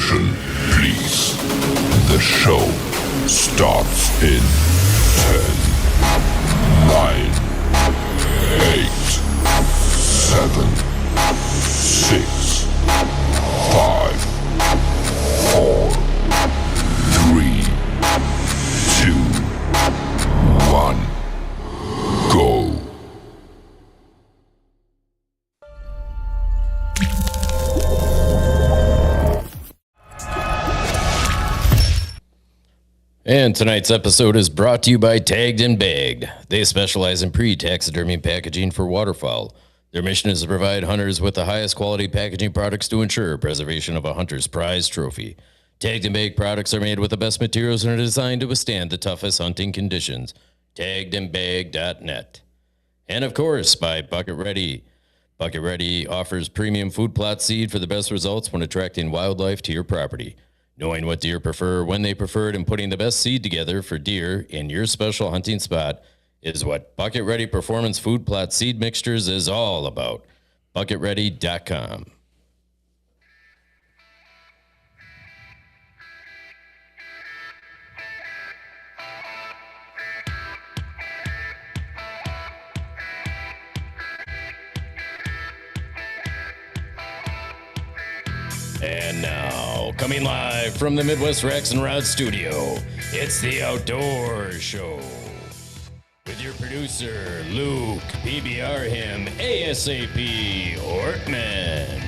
Attention, please. The show starts in 10, 9, 8, 7, 6, 5, 4, 3, 2, 1, go. And tonight's episode is brought to you by Tagged and Bagged. They specialize in pre-taxidermy packaging for waterfowl. Their mission is to provide hunters with the highest quality packaging products to ensure preservation of a hunter's prize trophy. Tagged and Bagged products are made with the best materials and are designed to withstand the toughest hunting conditions. Taggedandbagged.net. And of course, by Bucket Ready. Bucket Ready offers premium food plot seed for the best results when attracting wildlife to your property. Knowing what deer prefer, when they prefer it, and putting the best seed together for deer in your special hunting spot is what Bucket Ready Performance Food Plot Seed Mixtures is all about. BucketReady.com. And now, coming live from the Midwest Rex and Rod studio, it's the Outdoor Show. With your producer, Luke, PBR him, ASAP Ortman.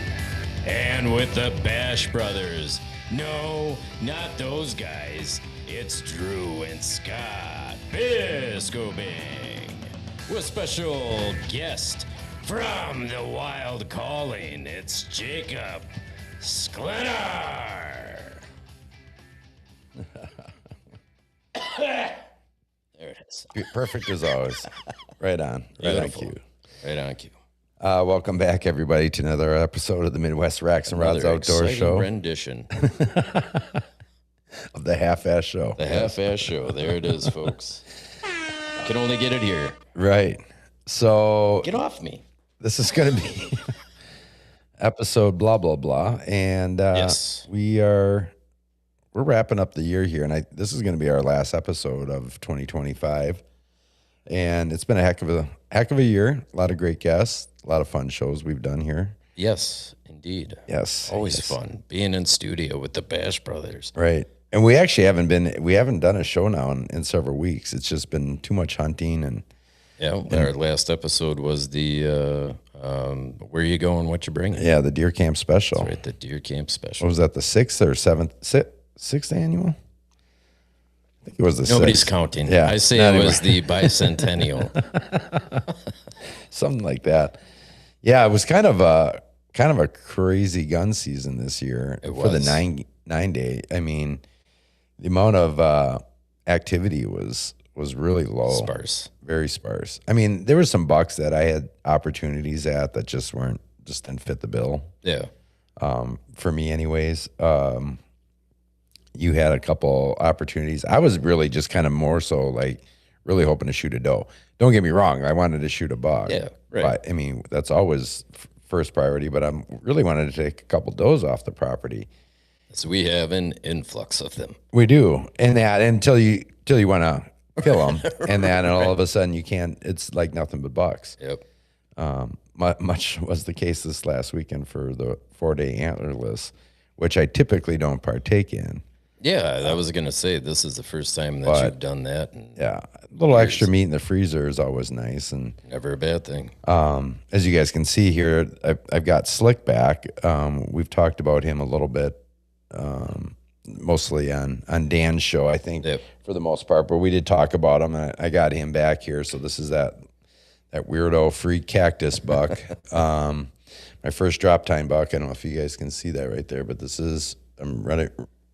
And with the Bash Brothers, no, not those guys, it's Drew and Scott Biskobing. With special guest from the Wild Calling, it's Jacob Sklenar. There it is. Perfect as always. Right on. Right on cue. Right on cue. Welcome back, everybody, to another episode of the Midwest Rex and Rod's Outdoor Show. Rendition of the half-ass show. The half-ass show. There it is, folks. Can only get it here. Right. So Get off me. this is going to be episode blah, blah, blah. And Yes. we're wrapping up the year here. And this is going to be our last episode of 2025. And it's been a heck of a year. A lot of great guests. A lot of fun shows we've done here. Yes, indeed. Yes. Always yes. fun being in studio with the Bash Brothers. Right. And we actually haven't done a show now in several weeks. It's just been too much hunting and Yeah, our last episode was the Where You Going, What You Bringing. yeah, the deer camp special. That's right, the Deer Camp What Special. was that, the sixth annual? I think it was the Nobody's sixth. counting. Yeah, I say not it was the bicentennial. Something like that. Yeah, it was kind of a crazy gun season this year for the was. 9-day. I mean, the amount of activity was really low. Sparse. Very sparse. I mean, there were some bucks that I had opportunities at that just didn't fit the bill. Yeah. For me anyways. You had a couple opportunities. I was really just kind of more so like really hoping to shoot a doe. Don't get me wrong. I wanted to shoot a buck. Yeah, right. But I mean, that's always first priority, but I'm really wanted to take a couple does off the property. So we have an influx of them. We do. And that until you want to kill them. And then all of a sudden you can't, it's like nothing but bucks. Yep. Much was the case this last weekend for the 4-day antlerless, which I typically don't partake in. Yeah, I was going to say, this is the first time that you've done that. And Yeah, a little extra meat in the freezer is always nice. And never a bad thing. as you guys can see here, I've got Slick back. We've talked about him a little bit, mostly on Dan's show, I think, Yep. for the most part. But we did talk about him. I got him back here. So this is that weirdo freak cactus buck. My first drop tine buck. I don't know if you guys can see that right there, but I'm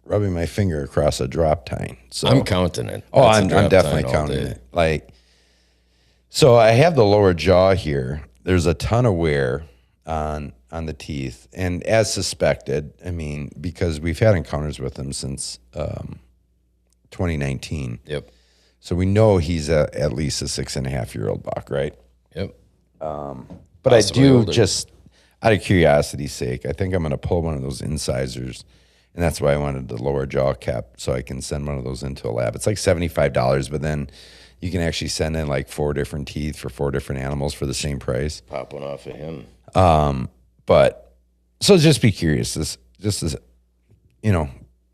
rubbing my finger across a drop tine. So I'm counting it. Oh, That's a I'm drop definitely tine all counting day. it. Like, so I have the lower jaw here. There's a ton of wear on the teeth, and as suspected, I mean, because we've had encounters with him since 2019. Yep. So we know he's at least a 6.5-year-old buck, right? Yep. But Possibly I do older. just out of curiosity's sake, I think I'm going to pull one of those incisors And that's why I wanted the lower jaw cap so I can send one of those into a lab. It's like $75, but then you can actually send in like 4 different teeth for 4 different animals for the same price. Pop one off of him. But so just be curious, just as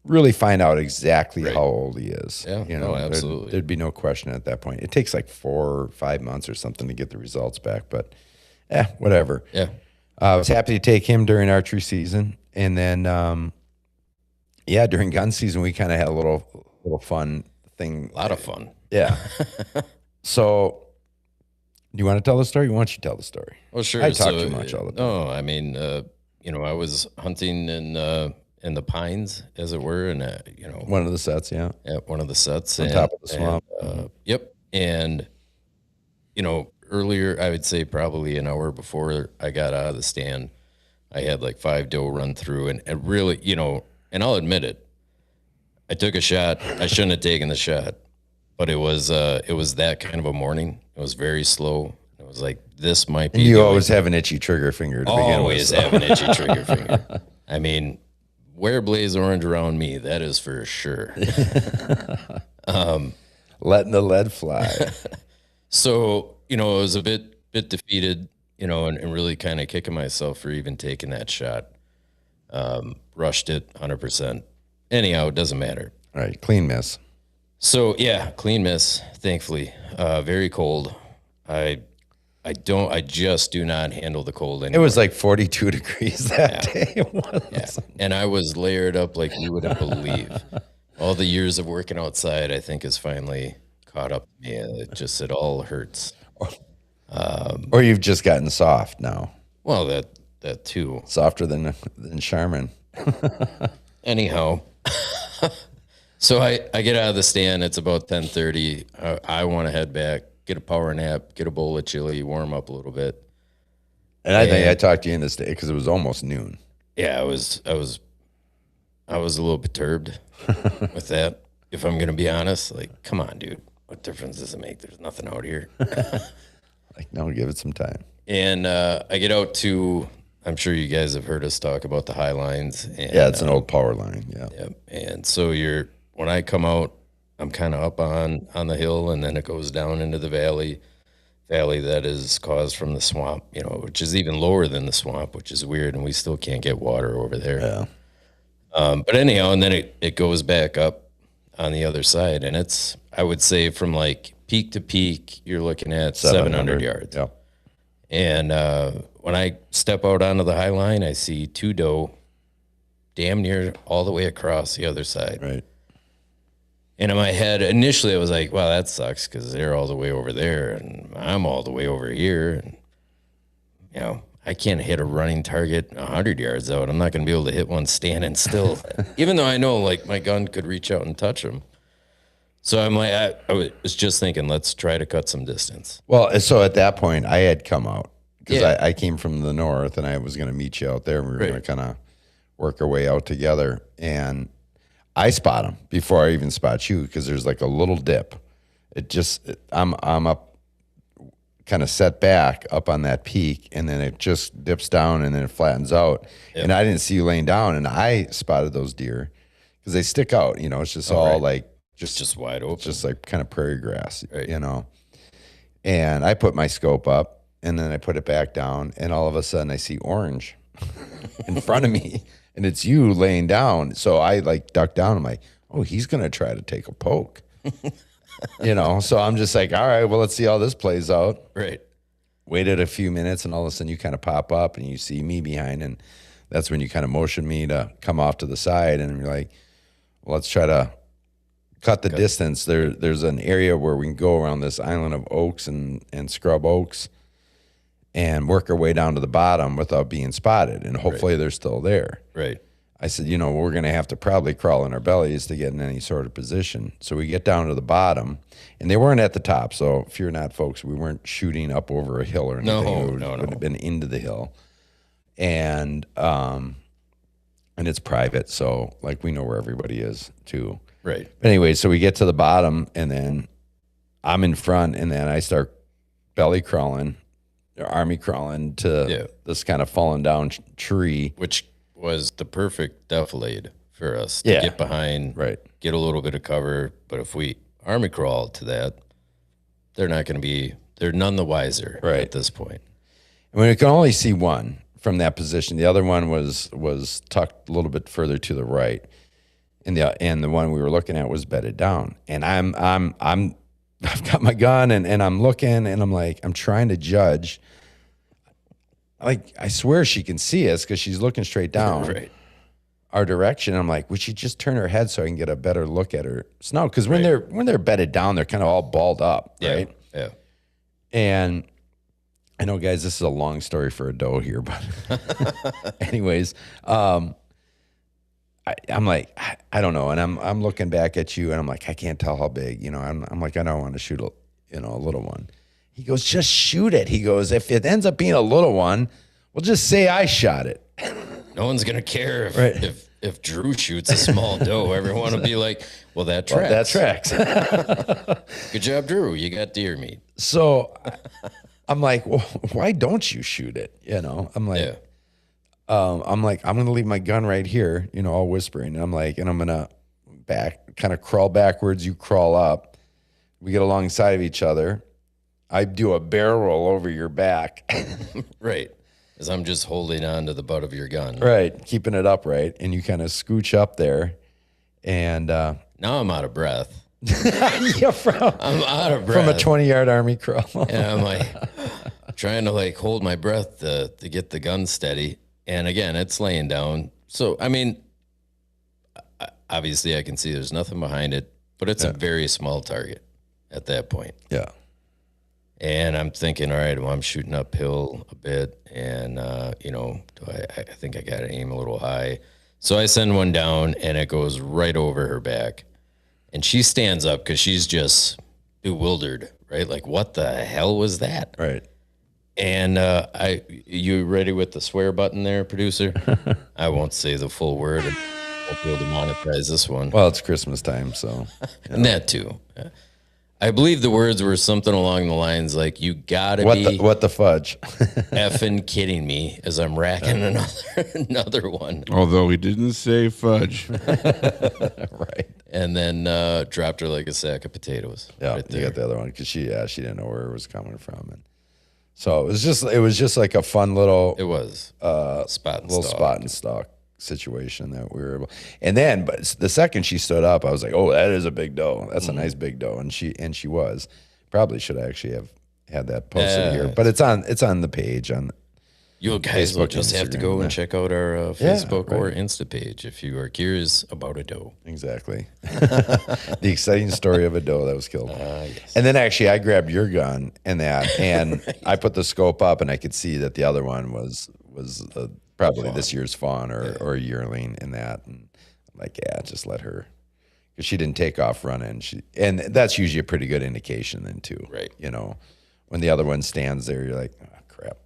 really find out exactly how old he is. Yeah, absolutely. There'd be no question at that point. It takes like 4 or 5 months or something to get the results back, but whatever. Yeah. I was happy to take him during archery season, and then during gun season we kind of had a little fun thing. A lot of fun. Yeah. So, do you want to tell the story? Why don't you tell the story? Well, sure. I talk too much all the time. No, I mean, I was hunting in the pines, as it were, and one of the sets, yeah, one of the sets on top of the swamp. Yep, and earlier, I would say probably an hour before I got out of the stand, I had like 5 doe run through, and really, and I'll admit it, I took a shot. I shouldn't have taken the shot, but it was that kind of a morning. It was very slow. It was like, this might be. And you always have an itchy trigger finger to begin with. Always have an itchy trigger finger. I mean, wear blaze orange around me, that is for sure. Letting the lead fly. So, I was a bit defeated, and really kind of kicking myself for even taking that shot. Rushed it 100%. Anyhow, it doesn't matter. All right, clean miss. So yeah, clean miss, thankfully. Very cold. I just do not handle the cold anymore. It was like 42 degrees that day. It was. Yeah. And I was layered up like you wouldn't believe. All the years of working outside, I think, has finally caught up to me. It all hurts. Or you've just gotten soft now. Well, that too. Softer than Charmin. Anyhow, so I get out of the stand. It's about 10:30. I want to head back, get a power nap, get a bowl of chili, warm up a little bit. And I think I talked to you in this day because it was almost noon. Yeah, I was a little perturbed with that. If I'm gonna be honest, like, come on, dude, what difference does it make? There's nothing out here. Like, no, give it some time. And I get out to. I'm sure you guys have heard us talk about the high lines. And, yeah, it's an old power line. Yeah. Yep. And so when I come out, I'm kind of up on the hill, and then it goes down into the valley that is caused from the swamp, which is even lower than the swamp, which is weird, and we still can't get water over there. Yeah. But anyhow, and then it goes back up on the other side, and it's, I would say, from like peak to peak, you're looking at 700 yards. Yeah. And when I step out onto the high line, I see 2 doe damn near all the way across the other side. Right. And in my head, initially I was like, well, that sucks because they're all the way over there and I'm all the way over here. And, I can't hit a running target 100 yards out. I'm not going to be able to hit one standing still, even though I know like my gun could reach out and touch them. So I'm like, I was just thinking, let's try to cut some distance. Well, so at that point, I had come out because I came from the north and I was going to meet you out there and we were going to kind of work our way out together. And I spot him before I even spot you because there's like a little dip. I'm up, kind of set back up on that peak, and then it just dips down and then it flattens out. Yep. And I didn't see you laying down, and I spotted those deer because they stick out. It's just all like just wide open, just like kind of prairie grass, And I put my scope up, and then I put it back down, and all of a sudden I see orange in front of me, and it's you laying down. So I like duck down. I'm like, oh, he's gonna try to take a poke. So I'm just like, all right, well, let's see how this plays out. Right. Waited a few minutes, and all of a sudden you kind of pop up and you see me behind, and that's when you kind of motion me to come off to the side, and you're like, well, let's try to cut the distance. There's an area where we can go around this island of oaks and scrub oaks and work our way down to the bottom without being spotted, and hopefully they're still there. Right. I said, we're going to have to probably crawl in our bellies to get in any sort of position. So we get down to the bottom, and they weren't at the top. So fear not, folks, we weren't shooting up over a hill or anything. No. It would have been into the hill. And it's private, so like we know where everybody is too. Right. But anyway, so we get to the bottom, and then I'm in front, and then I start belly crawling, or army crawling to this kind of fallen down tree. Which was the perfect defilade for us to get behind, get a little bit of cover. But if we army crawl to that, they're none the wiser at this point. I mean, we can only see one from that position. The other one was tucked a little bit further to the right, and the one we were looking at was bedded down. And I've got my gun and I'm looking and I'm trying to judge. Like, I swear she can see us because she's looking straight down our direction. I'm like, would she just turn her head so I can get a better look at her snout? Because when they're bedded down, they're kind of all balled up, right? Yeah. And I know, guys, this is a long story for a doe here, but anyways, I'm like, I don't know, and I'm looking back at you, and I'm like, I can't tell how big, I'm like, I don't want to shoot a little one. He goes, just shoot it. He goes, if it ends up being a little one, we'll just say I shot it. No one's gonna care if Drew shoots a small doe. Everyone will be like, well, that tracks. Well, that tracks. Good job, Drew. You got deer meat. So I'm like, well, why don't you shoot it? I'm like, I'm going to leave my gun right here, all whispering. And I'm like, and I'm going to kind of crawl backwards. You crawl up. We get alongside of each other. I do a barrel roll over your back. Right. As I'm just holding on to the butt of your gun. Right. Keeping it upright. And you kind of scooch up there. And now I'm out of breath. I'm out of breath. From a 20-yard army crawl. And I'm like trying to hold my breath to get the gun steady. And again, it's laying down. So, I mean, obviously I can see there's nothing behind it, but it's a very small target at that point. Yeah. And I'm thinking, all right, well, I'm shooting uphill a bit. And, I think I got to aim a little high. So I send one down and it goes right over her back. And she stands up because she's just bewildered, right? Like, what the hell was that? Right. And you ready with the swear button there, producer? I won't say the full word. I won't be able to monetize this one. Well, it's Christmas time, so. And that too. I believe the words were something along the lines like, you gotta be what the fudge? effing kidding me, as I'm racking another one. Although he didn't say fudge. Right. And then dropped her like a sack of potatoes. Yeah, right you there. got the other one because she didn't know where it was coming from, and so it was just like a fun little spot and stalk situation that we were able. And then, but the second she stood up, I was like, oh, that is a big doe. That's a nice big doe, and she was. Probably should actually have had that posted here, but it's on the page on. You guys will just have to go and check out our Facebook or right. Insta page if you are curious about a doe. Exactly. The exciting story of a doe that was killed. Yes. And then actually I grabbed your gun and I put the scope up and I could see that the other one was probably this year's fawn or a yearling in that. And I'm like, yeah, just let her. Because she didn't take off running. And that's usually a pretty good indication then too. Right. When the other one stands there, you're like, oh, crap.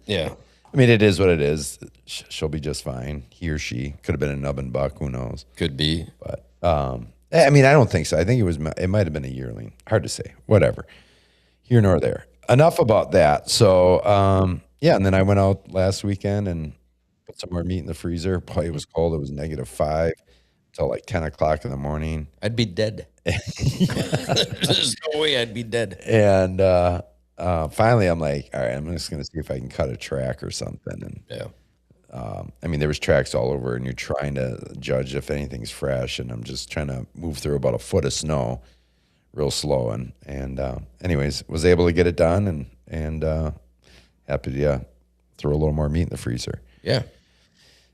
Yeah. I mean, it is what it is. She'll be just fine. He or she could have been a nubbin buck. Who knows? Could be. But I mean, I don't think so. I think it might have been a yearling. Hard to say. Whatever. Here nor there. Enough about that. So and then I went out last weekend and put some more meat in the freezer. Boy, it was cold. It was -5 till like 10 o'clock in the morning. I'd be dead. There's no way I'd be dead. And finally, I'm like, all right, I'm just going to see if I can cut a track or something. And I mean, there was tracks all over, and you're trying to judge if anything's fresh. And I'm just trying to move through about a foot of snow, real slow. And anyways, was able to get it done, and happy to throw a little more meat in the freezer. Yeah.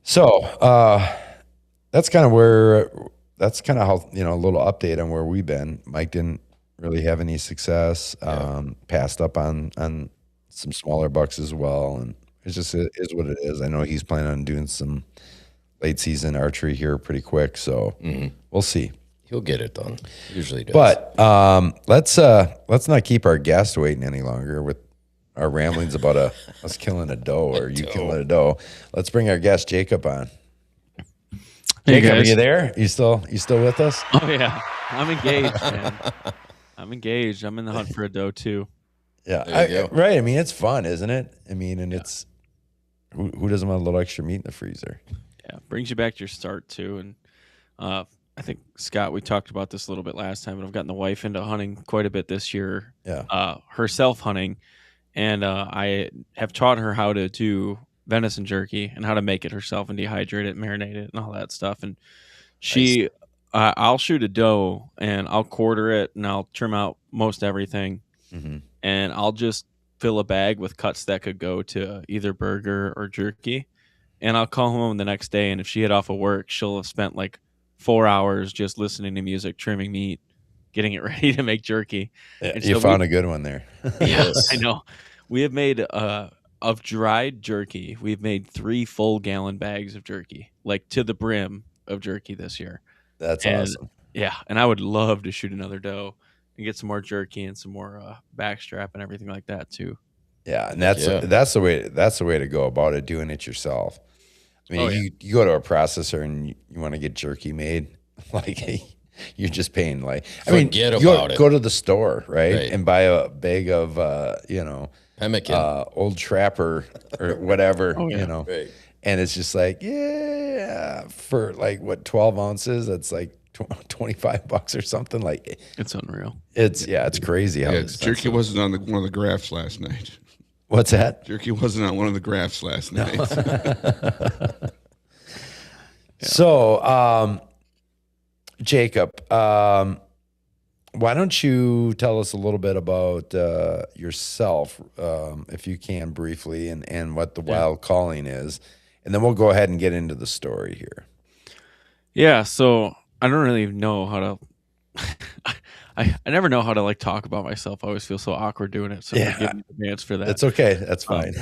So that's kind of how a little update on where we've been. Mike didn't really have any success. Passed up on some smaller bucks as well, and it just is what it is. I know he's planning on doing some late season archery here pretty quick, so we'll see. He'll get it done. Usually does. But let's not keep our guest waiting any longer with our ramblings about us killing a doe or you killing a doe. Let's bring our guest Jacob on. Hey Jacob, guys. are you there? You still with us? Oh yeah, I'm engaged, man. I'm engaged. I'm in the hunt for a doe too. Yeah, right. I mean, it's fun, isn't it? I mean, and it's who doesn't want a little extra meat in the freezer? Yeah, brings you back to your start too. And I think Scott, we talked about this a little bit last time, but I've gotten the wife into hunting quite a bit this year. Yeah. Herself hunting, and I have taught her how to do venison jerky and how to make it herself and dehydrate it, marinate it, and all that stuff. And Nice. I'll shoot a doe and I'll quarter it and I'll trim out most everything, Hmm. and I'll just fill a bag with cuts that could go to either burger or jerky. And I'll call home the next day, and if she had off of work, she'll have spent like 4 hours just listening to music, trimming meat, getting it ready to make jerky. Yeah, And you so found a good one there. yeah, Yes. I know. We have made of dried jerky. We've made 3 full gallon bags of jerky, like to the brim of jerky this year. That's And awesome. yeah, and I would love to shoot another doe and get some more jerky and some more backstrap and everything like that too. Yeah, and Yeah. that's the way to go about it, doing it yourself. I mean, Oh, yeah. you go to a processor and you want to get jerky made, like you're just paying like Forget you about it. go to the store, right? Right. And buy a bag of Pemmican. Old Trapper or whatever, Oh, yeah. Right. and it's just like, yeah, for like what 12 ounces, that's like $25 or something. Like It's unreal. it's crazy how Yeah, expensive. jerky wasn't on one of the graphs last night. What's that? Jerky wasn't on one of the graphs last night. So, Jacob, why don't you tell us a little bit about yourself, if you can, briefly, and what the wild calling is, and then we'll go ahead and get into the story here. Yeah, so I don't really know how to. I never know how to like talk about myself. I always feel so awkward doing it. So Yeah. forgive me in advance for that. That's okay. That's fine.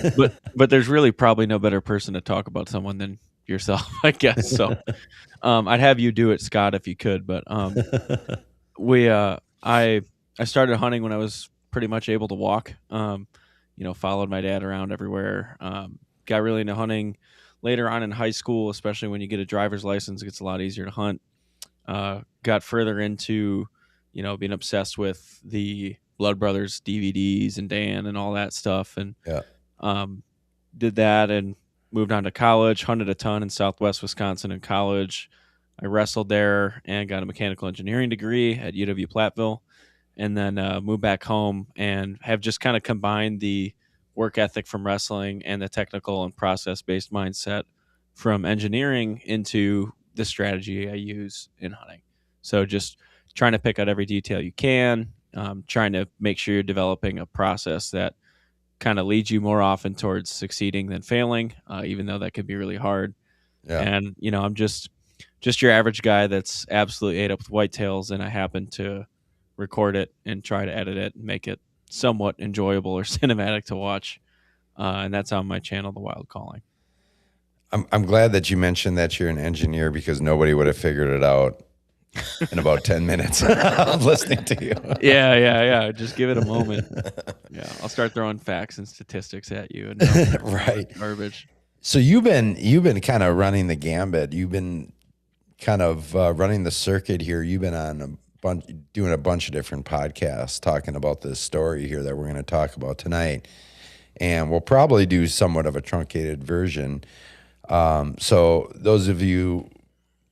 but there's really probably no better person to talk about someone than yourself, I guess. So I'd have you do it, Scott, if you could. But I started hunting when I was pretty much able to walk. Followed my dad around everywhere. Got really into hunting later on in high school, especially when you get a driver's license. It gets a lot easier to hunt. Got further into being obsessed with the Blood Brothers DVDs and Dan and all that stuff, and did that and moved on to college. Hunted a ton in Southwest Wisconsin in college. I wrestled there and got a mechanical engineering degree at UW Platteville, and then moved back home and have just kind of combined the work ethic from wrestling and the technical and process-based mindset from engineering into the strategy I use in hunting. So just trying to pick out every detail you can, trying to make sure you're developing a process that kind of leads you more often towards succeeding than failing, even though that can be really hard. Yeah. And, I'm just your average guy that's absolutely ate up with whitetails, and I happen to record it and try to edit it and make it somewhat enjoyable or cinematic to watch. And that's on my channel, The Wild Calling. I'm glad that you mentioned that you're an engineer, because nobody would have figured it out in about 10 minutes of listening to you. Yeah. Just give it a moment. Yeah, I'll start throwing facts and statistics at you and Right. garbage. So you've been kind of running the gambit. You've been kind of running the circuit here. You've been on doing a bunch of different podcasts talking about this story here that we're going to talk about tonight. And we'll probably do somewhat of a truncated version. So those of you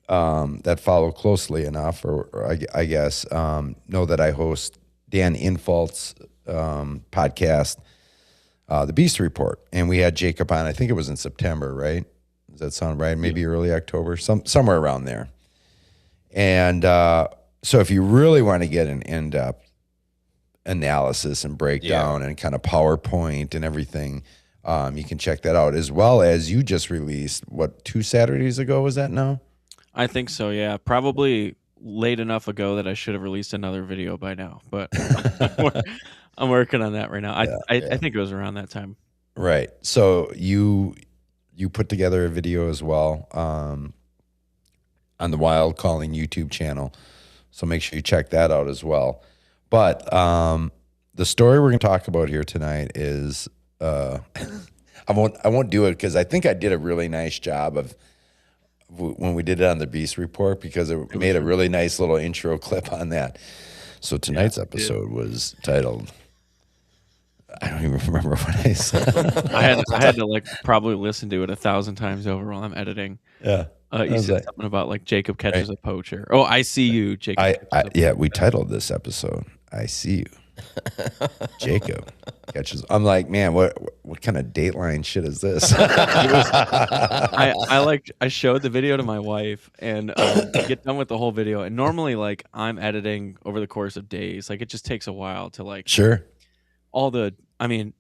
that follow closely enough, or I guess, know that I host Dan Infalt's podcast, The Beast Report. And we had Jacob on, I think it was in September, right? Does that sound right? Maybe early October, somewhere around there. And so if you really want to get an in-depth analysis and breakdown and kind of PowerPoint and everything, you can check that out, as well as you just released, 2 Saturdays ago was that now? I think so, yeah. Probably late enough ago that I should have released another video by now, but I'm working on that right now. I think it was around that time. Right. So you put together a video as well on the Wild Calling YouTube channel. So make sure you check that out as well. But the story we're going to talk about here tonight is I won't do it because I think I did a really nice job of when we did it on the Beast Report, because it made a really nice little intro clip on that. So tonight's episode was titled, I don't even remember what I said. I had to like probably listen to it 1,000 times over while I'm editing. Yeah. You was said like- something about like Jacob catches a poacher. Oh, I see you, Jacob. Yeah, we titled this episode "I See You." Jacob catches. I'm like, man, what kind of Dateline shit is this? I showed the video to my wife and get done with the whole video. And normally, like, I'm editing over the course of days. Like, it just takes a while to like Sure. I mean,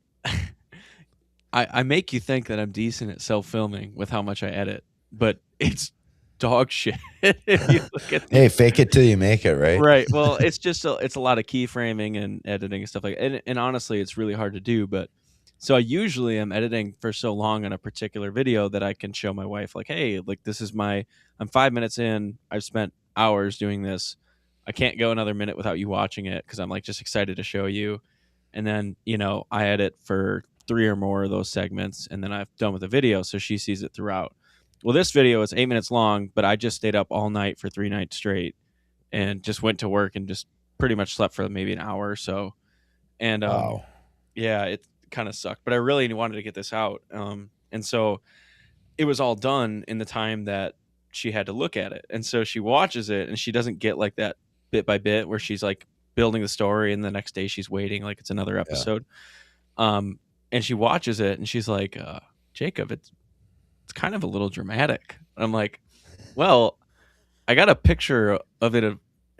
I make you think that I'm decent at self-filming with how much I edit, but it's dog shit. If you look at Hey, fake it till you make it, right? right. Well, it's just it's a lot of keyframing and editing and stuff like that. And honestly, it's really hard to do. But so I usually am editing for so long on a particular video that I can show my wife, like, hey, like this is I'm 5 minutes in. I've spent hours doing this. I can't go another minute without you watching it because I'm like just excited to show you. And then, I edit for 3 or more of those segments and then I've done with the video. So she sees it throughout. Well, this video is 8 minutes long, but I just stayed up all night for 3 nights straight and just went to work and just pretty much slept for maybe an hour or so. And Wow. yeah, it kind of sucked, but I really wanted to get this out. And so it was all done in the time that she had to look at it. And so she watches it and she doesn't get like that bit by bit where she's like building the story and the next day she's waiting like it's another episode. And she watches it and she's like, Jacob, it's kind of a little dramatic. I'm like, well, I got a picture of it,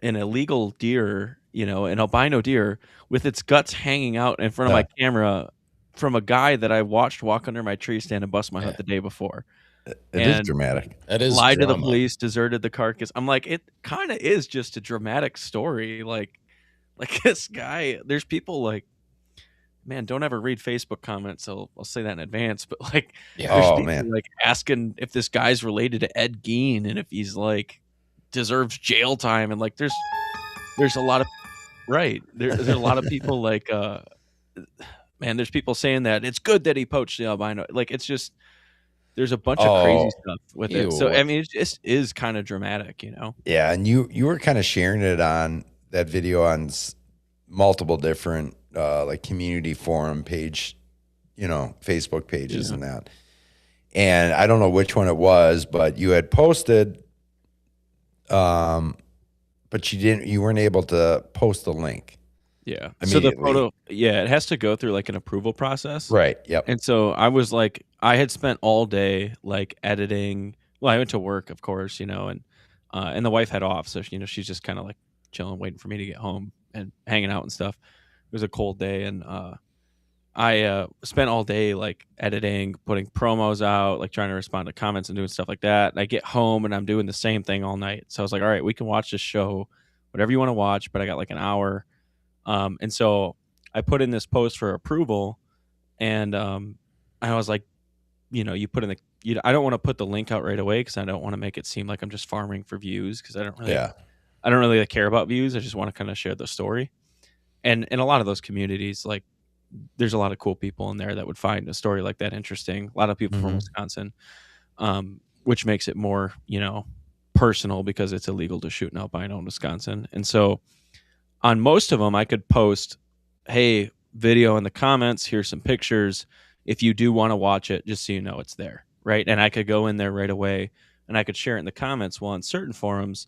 an illegal deer, an albino deer with its guts hanging out in front of my camera from a guy that I watched walk under my tree stand and bust my hut the day before. It is dramatic. That is Lied to the drama. police, deserted the carcass. I'm like, it kind of is just a dramatic story. Like this guy, there's people like, man, don't ever read Facebook comments. I'll say that in advance. But like, Yeah. there's Oh, people man. like asking if this guy's related to Ed Gein and if he's like deserves jail time. And like, there's a lot of there's a lot of people like, man, there's people saying that it's good that he poached the albino. Like, it's just there's a bunch of crazy stuff with it. So ew. I mean, it just is kind of dramatic, Yeah, and you were kind of sharing it on that video on multiple different like community forum page, Facebook pages and that. And I don't know which one it was, but you had posted, but you weren't able to post the link. Yeah. So the Immediately. photo, it has to go through like an approval process. Right. Yep. And so I was like, I had spent all day like editing. Well, I went to work, of course, and the wife had off, so she's just kind of like chilling, waiting for me to get home and hanging out and stuff. It was a cold day, and I spent all day like editing, putting promos out, like trying to respond to comments and doing stuff like that. And I get home and I'm doing the same thing all night. So I was like, all right, we can watch this show, whatever you want to watch, but I got like an hour. And so I put in this post for approval, and I was like, you put in I don't want to put the link out right away because I don't want to make it seem like I'm just farming for views because I don't really care about views. I just want to kind of share the story. And in a lot of those communities, like there's a lot of cool people in there that would find a story like that interesting. A lot of people from Wisconsin, which makes it more, personal because it's illegal to shoot an albino in Wisconsin. And so on most of them, I could post, hey, video in the comments, here's some pictures. If you do want to watch it, just so you know it's there, right? And I could go in there right away and I could share it in the comments. Well, on certain forums,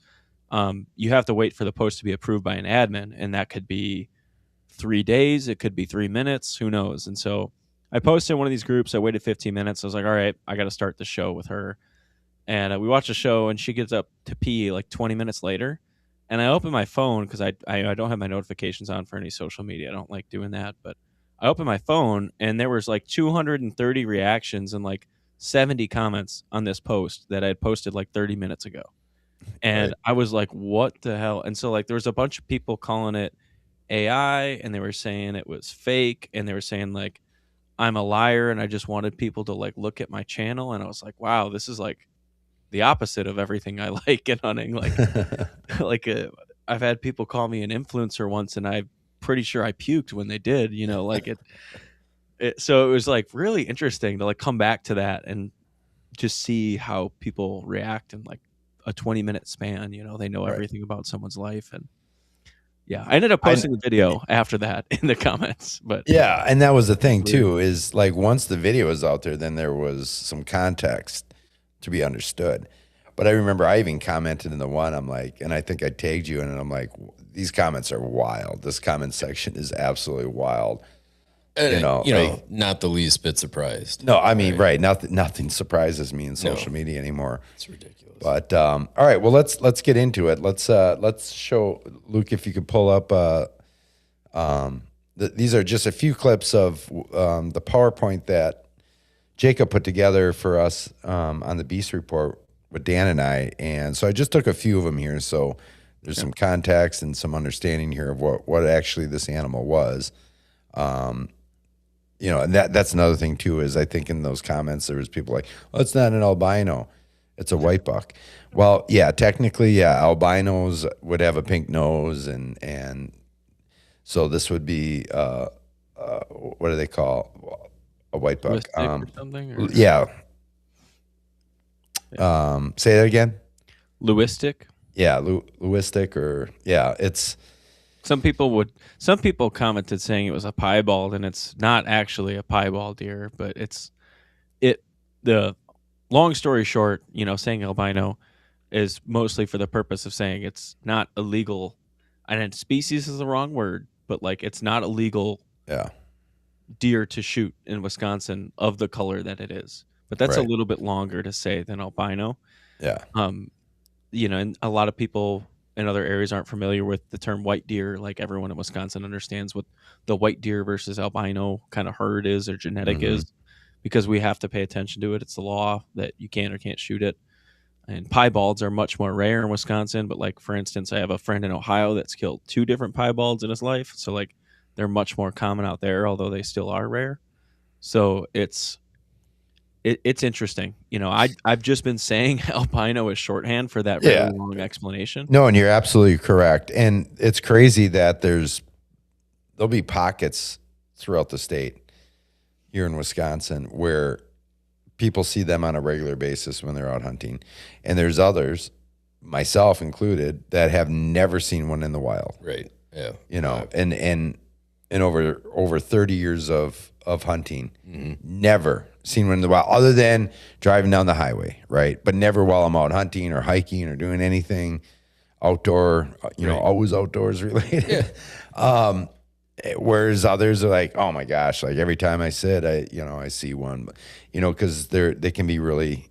you have to wait for the post to be approved by an admin, and that could be 3 days, it could be 3 minutes, who knows? And so I posted in one of these groups. I waited 15 minutes. I was like, all right, I got to start the show with her. And we watched the show, and she gets up to pee like 20 minutes later. And I open my phone because I don't have my notifications on for any social media. I don't like doing that. But I opened my phone, and there was like 230 reactions and like 70 comments on this post that I had posted like 30 minutes ago. And Right. I was like, what the hell? And so like there was a bunch of people calling it AI, and they were saying it was fake, and they were saying like I'm a liar and I just wanted people to like look at my channel. And I was like, wow, this is like the opposite of everything I like in hunting. Like I've had people call me an influencer once, and I'm pretty sure I puked when they did, like it so it was like really interesting to like come back to that and just see how people react in like a 20-minute span. They know Right. everything about someone's life. And yeah, I ended up posting the video after that in the comments. But Yeah, and that was the thing too, is like once the video was out there, then there was some context to be understood. But I remember I even commented in the one, I'm like, and I think I tagged you in it. I'm like, these comments are wild. This comment section is absolutely wild. And, Like, not the least bit surprised. no, I mean, right. Nothing surprises me in social media anymore. It's ridiculous. But all right, well, let's get into it. Let's show Luke if you could pull up. These are just a few clips of the PowerPoint that Jacob put together for us on the Beast Report with Dan and I, and so I just took a few of them here. So there's some context and some understanding here of what actually this animal was. And that's another thing too, is I think in those comments there was people like, "Oh, it's not an albino, it's a white buck." Well, yeah, technically, yeah, albinos would have a pink nose, and so this would be what do they call a white buck? Or something? Or? Yeah. Say that again. Lewistic. Yeah, Lewistic, or yeah, it's. Some people commented saying it was a piebald, and it's not actually a piebald deer, but the long story short, saying albino is mostly for the purpose of saying it's not illegal. And species is the wrong word, but like it's not illegal deer to shoot in Wisconsin of the color that it is. But that's a little bit longer to say than albino. Yeah. And a lot of people in other areas aren't familiar with the term white deer. Like everyone in Wisconsin understands what the white deer versus albino kind of herd is or genetic is, because we have to pay attention to it. It's the law that you can or can't shoot it. And piebalds are much more rare in Wisconsin. But like, for instance, I have a friend in Ohio that's killed 2 different piebalds in his life. So like they're much more common out there, although they still are rare. So it's interesting. I've just been saying albino is shorthand for that really long explanation. No, and you're absolutely correct. And it's crazy that there'll be pockets throughout the state here in Wisconsin where people see them on a regular basis when they're out hunting. And there's others, myself included, that have never seen one in the wild. Right. Yeah. And over 30 years of hunting, never seen one in the wild, other than driving down the highway, right? But never while I'm out hunting or hiking or doing anything outdoor, always outdoors related. Yeah. Whereas others are like, oh my gosh, like every time I sit, I see one, because they can be really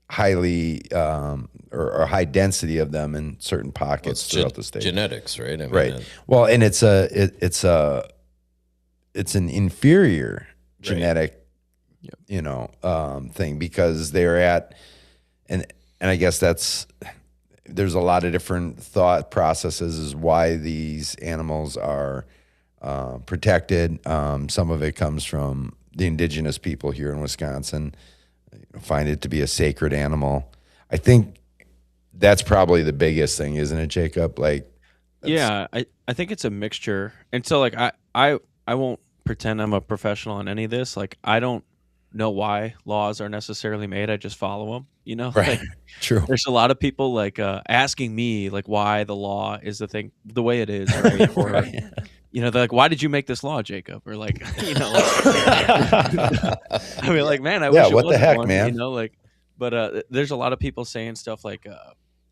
highly or high density of them in certain pockets throughout the state. Genetics, right? I mean, right. Well, and it's an inferior genetic, thing, because they're at, and I guess there's a lot of different thought processes as why these animals are protected. Some of it comes from the indigenous people here in Wisconsin, find it to be a sacred animal. I think that's probably the biggest thing, isn't it, Jacob? Like, yeah, I think it's a mixture. And so like I won't pretend I'm a professional on any of this. Like I don't know why laws are necessarily made. I just follow them, Right. Like, True. there's a lot of people like asking me like why the law is the way it is, right? Or Right. they're like, why did you make this law, Jacob? Or like, I mean, like, man, I wish it what the wasn't heck, one, man? But there's a lot of people saying stuff like,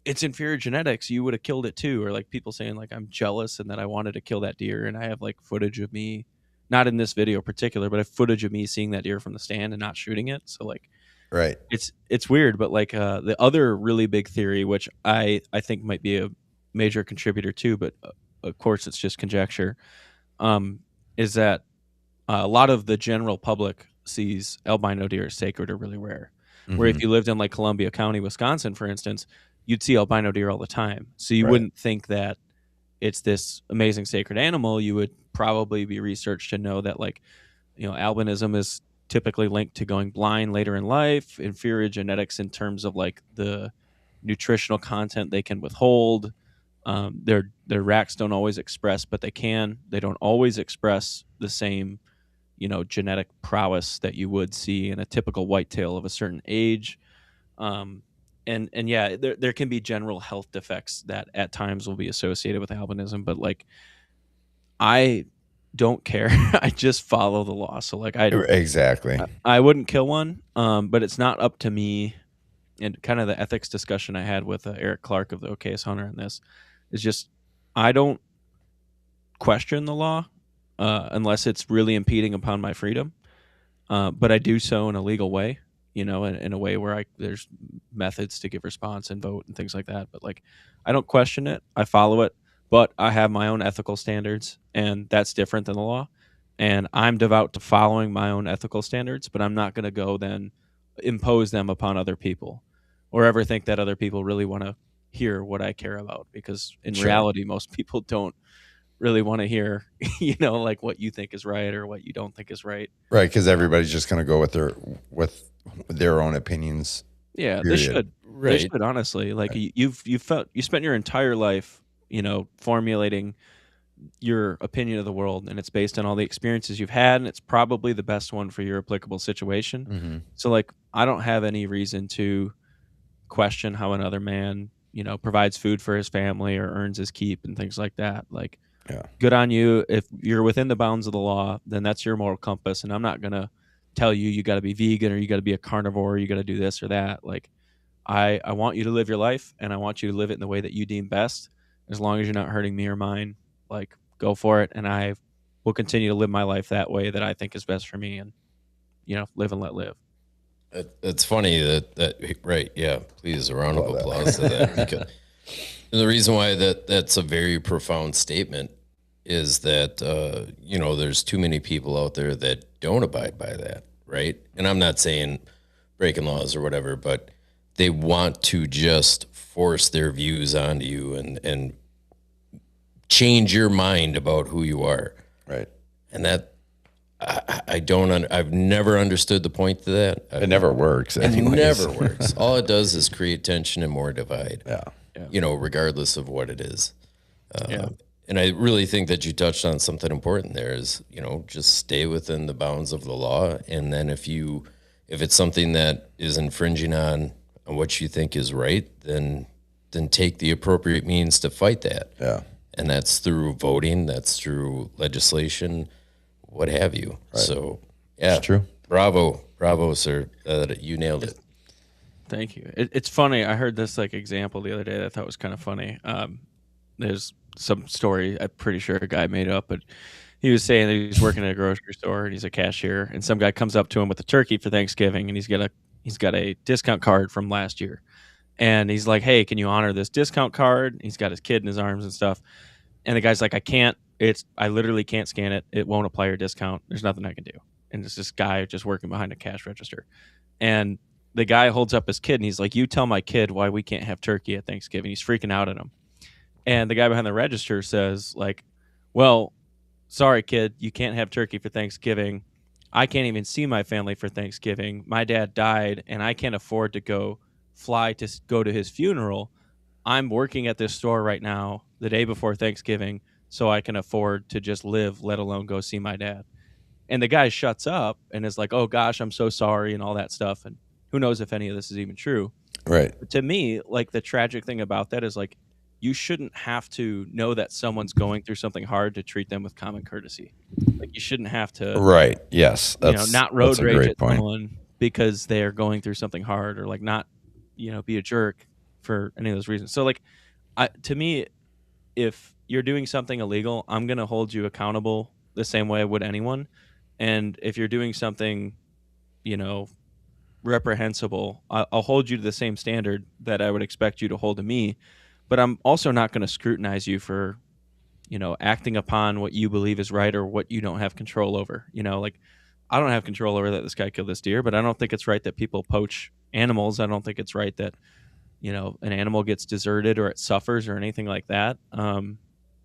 it's inferior genetics. You would have killed it too. Or like people saying like, I'm jealous and that I wanted to kill that deer. And I have like footage of me, not in this video in particular, but I have footage of me seeing that deer from the stand and not shooting it. So like, right. It's weird. But like the other really big theory, which I think might be a major contributor too, but of course it's just conjecture, is that a lot of the general public sees albino deer as sacred or really rare. Where if you lived in like Columbia County, Wisconsin, for instance, you'd see albino deer all the time. So you wouldn't think that it's this amazing sacred animal. You would probably be researched to know that like, albinism is typically linked to going blind later in life, inferior genetics in terms of like the nutritional content they can withhold. Their racks don't always express, but they can. They don't always express the same genetic prowess that you would see in a typical whitetail of a certain age. And yeah, there can be general health defects that at times will be associated with albinism, but like, I don't care. I just follow the law. So like, Exactly. I wouldn't kill one. But it's not up to me and kind of the ethics discussion I had with Eric Clark of the OKS Hunter on this is just I don't question the law unless it's really impeding upon my freedom, but I do so in a legal way, in a way where there's methods to give response and vote and things like that. But like, I don't question it, I follow it, but I have my own ethical standards, and that's different than the law. And I'm devout to following my own ethical standards, but I'm not going to go then impose them upon other people or ever think that other people really want to hear what I care about, because in reality, most people don't really want to hear, like what you think is right or what you don't think is right. Right, because everybody's just going to go with their own opinions. Yeah, period. they should. Right. They should, honestly. Like you spent your entire life, formulating your opinion of the world, and it's based on all the experiences you've had, and it's probably the best one for your applicable situation. Mm-hmm. So like, I don't have any reason to question how another man, provides food for his family or earns his keep and things like that. Like, Yeah. good on you. If you're within the bounds of the law, then that's your moral compass, and I'm not going to tell you got to be vegan or you got to be a carnivore or you got to do this or that. Like, I want you to live your life, and I want you to live it in the way that you deem best, as long as you're not hurting me or mine. Like, go for it, and I will continue to live my life that way that I think is best for me, and live and let live. It's funny that right, yeah. Please, a round of applause to that. Because the reason why that's a very profound statement is that there's too many people out there that don't abide by that, right? And I'm not saying breaking laws or whatever, but they want to just force their views onto you and change your mind about who you are. Right. And that I've never understood the point to that. It never works. It never works. All it does is create tension and more divide. Yeah. Regardless of what it is. Yeah. And I really think that you touched on something important there is, just stay within the bounds of the law. And then if it's something that is infringing on what you think is right, then take the appropriate means to fight that. Yeah. And that's through voting, that's through legislation, what have you. Right. So, yeah. It's true. Bravo, sir. You nailed it. Thank you. It's funny. I heard this example the other day that I thought was kind of funny. There's some story I'm pretty sure a guy made up, but he was saying that he's working at a grocery store and he's a cashier, and some guy comes up to him with a turkey for Thanksgiving, and he's got a discount card from last year, and he's like, "Hey, can you honor this discount card?" He's got his kid in his arms and stuff, and the guy's like, "I can't. I literally can't scan it. It won't apply your discount. There's nothing I can do." And it's this guy just working behind a cash register, and the guy holds up his kid and he's like, "You tell my kid why we can't have turkey at Thanksgiving." He's freaking out at him. And the guy behind the register says, "Well, sorry, kid, you can't have turkey for Thanksgiving. I can't even see my family for Thanksgiving. My dad died, and I can't afford to fly to go to his funeral. I'm working at this store right now the day before Thanksgiving, so I can afford to just live, let alone go see my dad." And the guy shuts up and is like, "Oh, gosh, I'm so sorry," and all that stuff. And who knows if any of this is even true. Right. But to me, the tragic thing about that is you shouldn't have to know that someone's going through something hard to treat them with common courtesy. You shouldn't have to, Right. Yes. That's not road that's a rage great at point. someone because they are going through something hard, or not, be a jerk for any of those reasons. So to me, if you're doing something illegal, I'm going to hold you accountable the same way I would anyone. And if you're doing something, reprehensible, I'll hold you to the same standard that I would expect you to hold to me. But I'm also not going to scrutinize you for, acting upon what you believe is right or what you don't have control over. I don't have control over that this guy killed this deer, but I don't think it's right that people poach animals. I don't think it's right that, an animal gets deserted or it suffers or anything like that.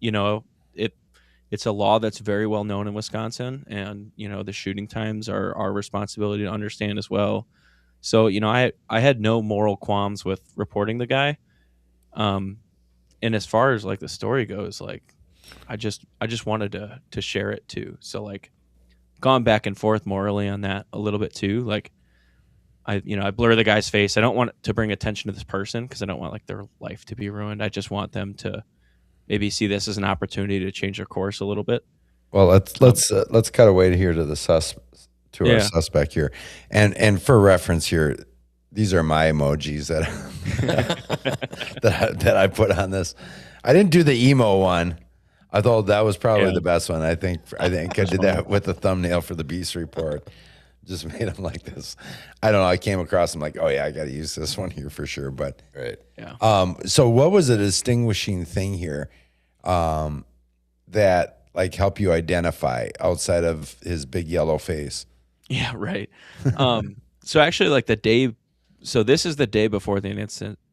It's a law that's very well known in Wisconsin, and, the shooting times are our responsibility to understand as well. So, I had no moral qualms with reporting the guy. And as far as the story goes, I just wanted to share it too. So gone back and forth morally on that a little bit too. I blur the guy's face. I don't want to bring attention to this person because I don't want their life to be ruined. I just want them to maybe see this as an opportunity to change their course a little bit. Well, let's cut away here to our suspect here, and for reference here, These are my emojis that that I put on this. I didn't do the emo one. I thought that was probably the best one. I think I did that with the thumbnail for the Beast Report. Just made them like this. I don't know. I came across them like, oh yeah, I got to use this one here for sure. But Right. Yeah. so what was a distinguishing thing here that like help you identify outside of his big yellow face? Yeah, right. So actually, like the day, so this is the day before the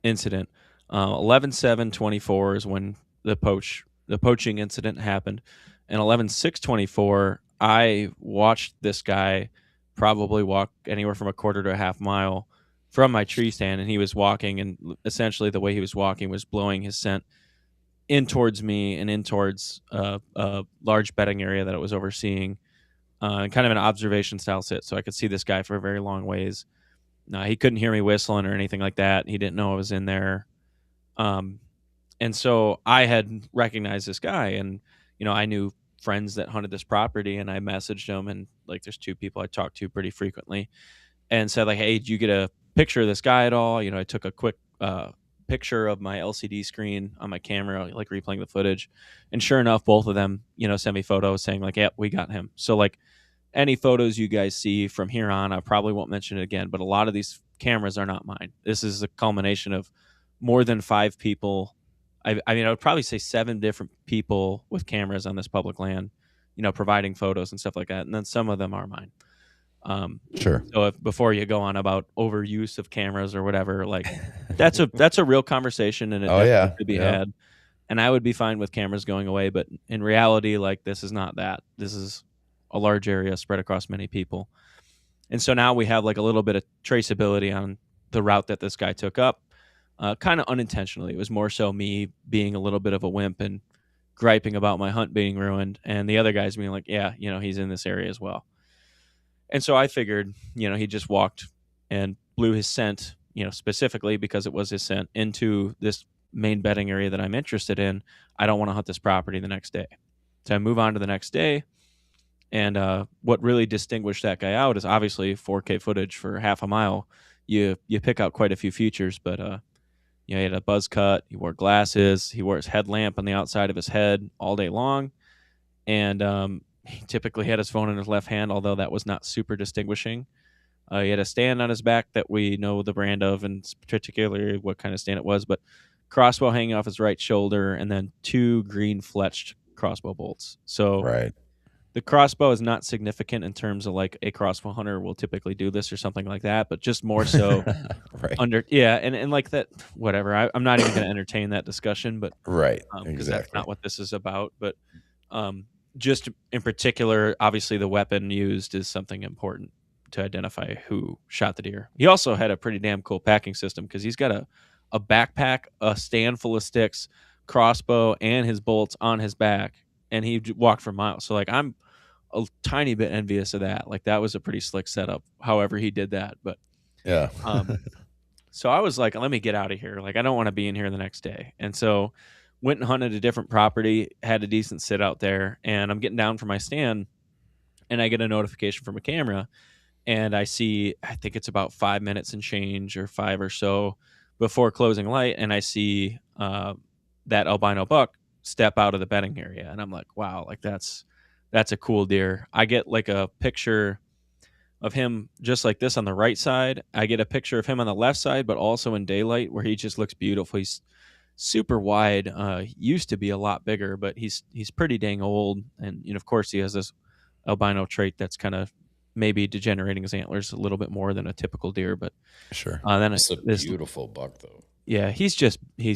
incident. 11/7/24 is when the poaching incident happened, and 11/6/24, I watched this guy probably walk anywhere from a quarter to a half mile from my tree stand, and he was walking, and essentially the way he was walking was blowing his scent in towards me and in towards a large bedding area that it was overseeing. Kind of an observation style sit, so I could see this guy for a very long ways. He couldn't hear me whistling or anything like that. He didn't know I was in there. And so I had recognized this guy, and I knew friends that hunted this property, and I messaged them, and like there's two people I talk to pretty frequently, and said like, hey, did you get a picture of this guy at all? I took a quick picture of my LCD screen on my camera, like replaying the footage, and sure enough, both of them sent me photos saying like, yep, we got him. So like any photos you guys see from here on, I probably won't mention it again, but a lot of these cameras are not mine. This is a culmination of more than 5 people. I mean, I would probably say 7 different people with cameras on this public land, providing photos and stuff like that. And then some of them are mine. Sure. So before you go on about overuse of cameras or whatever, like that's a real conversation, and it definitely could be had. And I would be fine with cameras going away, but in reality, like this is not that. This is a large area spread across many people. And so now we have like a little bit of traceability on the route that this guy took up, kind of unintentionally. It was more so me being a little bit of a wimp and griping about my hunt being ruined, and the other guys being like, yeah, he's in this area as well. And so I figured, he just walked and blew his scent, specifically because it was his scent, into this main bedding area that I'm interested in. I don't want to hunt this property the next day. So I move on to the next day. And what really distinguished that guy out is obviously 4K footage for half a mile. You pick out quite a few features, but he had a buzz cut. He wore glasses. He wore his headlamp on the outside of his head all day long. And he typically had his phone in his left hand, although that was not super distinguishing. He had a stand on his back that we know the brand of, and particularly what kind of stand it was, but crossbow hanging off his right shoulder, and then 2 green fletched crossbow bolts. So Right. the crossbow is not significant in terms of like a crossbow hunter will typically do this or something like that, but just more so Right. and like that, whatever. I'm not even going to entertain that discussion, but Right. because Exactly. that's not what this is about. But just in particular, obviously the weapon used is something important to identify who shot the deer. He also had a pretty damn cool packing system because he's got a backpack, a stand full of sticks, crossbow, and his bolts on his back, and he walked for miles. So like I'm a tiny bit envious of that. Like that was a pretty slick setup, however he did that. But Yeah. so I was like, let me get out of here. Like I don't want to be in here the next day. And so went and hunted a different property, had a decent sit out there, and I'm getting down from my stand, and I get a notification from a camera, and I see, I think it's about 5 minutes and change, or 5 or so before closing light, and I see that albino buck step out of the bedding area, and I'm like, wow, like that's a cool deer. I get like a picture of him just like this on the right side. I get a picture of him on the left side, but also in daylight where he just looks beautiful. He's super wide. Used to be a lot bigger, but he's pretty dang old, and of course he has this albino trait that's kind of maybe degenerating his antlers a little bit more than a typical deer. But Sure. then It's a this, beautiful buck, though. yeah, he's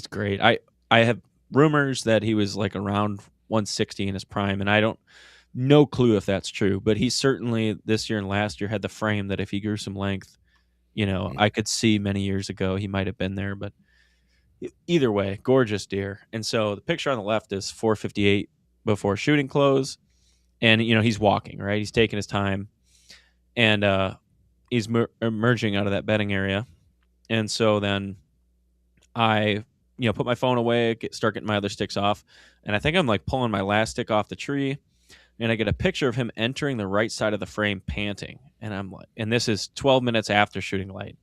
great. I have rumors that he was like around 160 in his prime, and I don't no clue if that's true, but he certainly this year and last year had the frame that if he grew some length, I could see many years ago he might have been there. But either way, gorgeous deer. And so the picture on the left is 4:58 before shooting close, and he's walking, right, he's taking his time, and he's emerging out of that bedding area. And so then I put my phone away, start getting my other sticks off, and I think I'm like pulling my last stick off the tree, and I get a picture of him entering the right side of the frame panting, and I'm like, and this is 12 minutes after shooting light.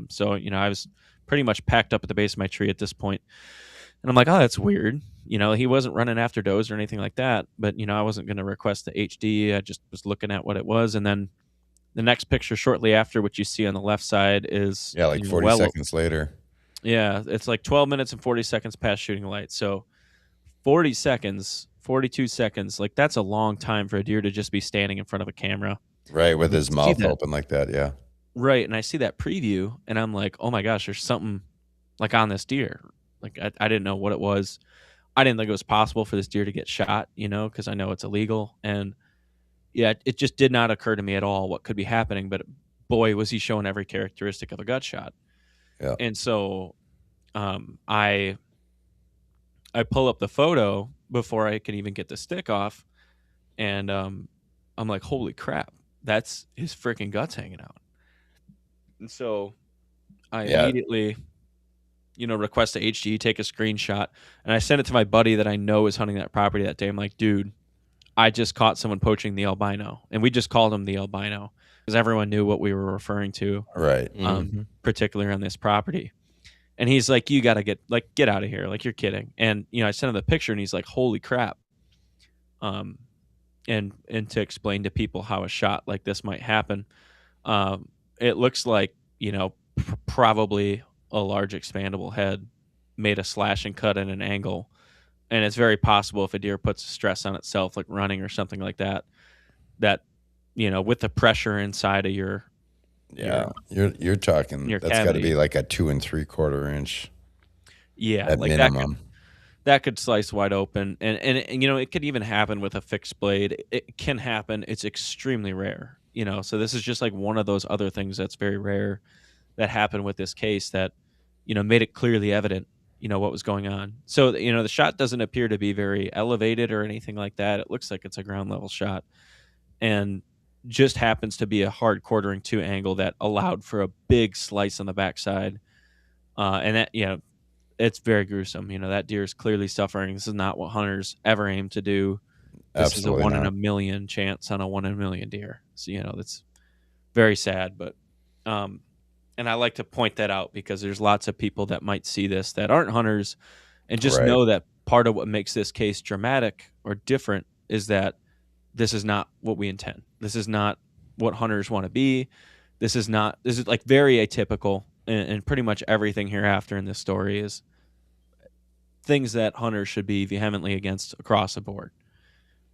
So I was pretty much packed up at the base of my tree at this point, and I'm like, oh, that's weird. He wasn't running after does or anything like that, but I wasn't going to request the HD. I just was looking at what it was, and then the next picture shortly after, what you see on the left side, is Yeah, like 40 seconds later. Yeah, it's like 12 minutes and 40 seconds past shooting light. So 40 seconds, 42 seconds, like that's a long time for a deer to just be standing in front of a camera. Right, with his See mouth that? open like that, yeah. Right, and I see that preview, and I'm like, oh my gosh, there's something like on this deer. Like I didn't know what it was. I didn't think it was possible for this deer to get shot, because I know it's illegal. And yeah, it just did not occur to me at all what could be happening. But boy, was he showing every characteristic of a gut shot. Yeah. And so I pull up the photo before I can even get the stick off, and I'm like, holy crap, that's his freaking guts hanging out. And so I immediately request a HD, take a screenshot, and I send it to my buddy that I know is hunting that property that day. I'm like, dude, I just caught someone poaching the albino, and we just called him the albino because everyone knew what we were referring to, right? Particularly on this property. And he's like, you got to get out of here. Like, you're kidding. And, I sent him the picture, and he's like, holy crap. And to explain to people how a shot like this might happen, it looks like, probably a large expandable head made a slash and cut at an angle. And it's very possible if a deer puts stress on itself, like running or something like that, with the pressure inside of your, you're talking, your that's cavity. Got to be like a 2 3/4 inch. Yeah. At like minimum. that could slice wide open. And it could even happen with a fixed blade. It can happen. It's extremely rare, so this is just like one of those other things that's very rare that happened with this case that, made it clearly evident, what was going on. So, the shot doesn't appear to be very elevated or anything like that. It looks like it's a ground level shot, and just happens to be a hard 1/4-2 angle that allowed for a big slice on the backside. And that, it's very gruesome. That deer is clearly suffering. This is not what hunters ever aim to do. This Absolutely is a 1 not. in a million chance on a 1 in a million deer. So, that's very sad, but, and I like to point that out because there's lots of people that might see this that aren't hunters and just Right. know that part of what makes this case dramatic or different is that this is not what we intend. This is not what hunters want to be. This is like very atypical, and pretty much everything hereafter in this story is things that hunters should be vehemently against across the board.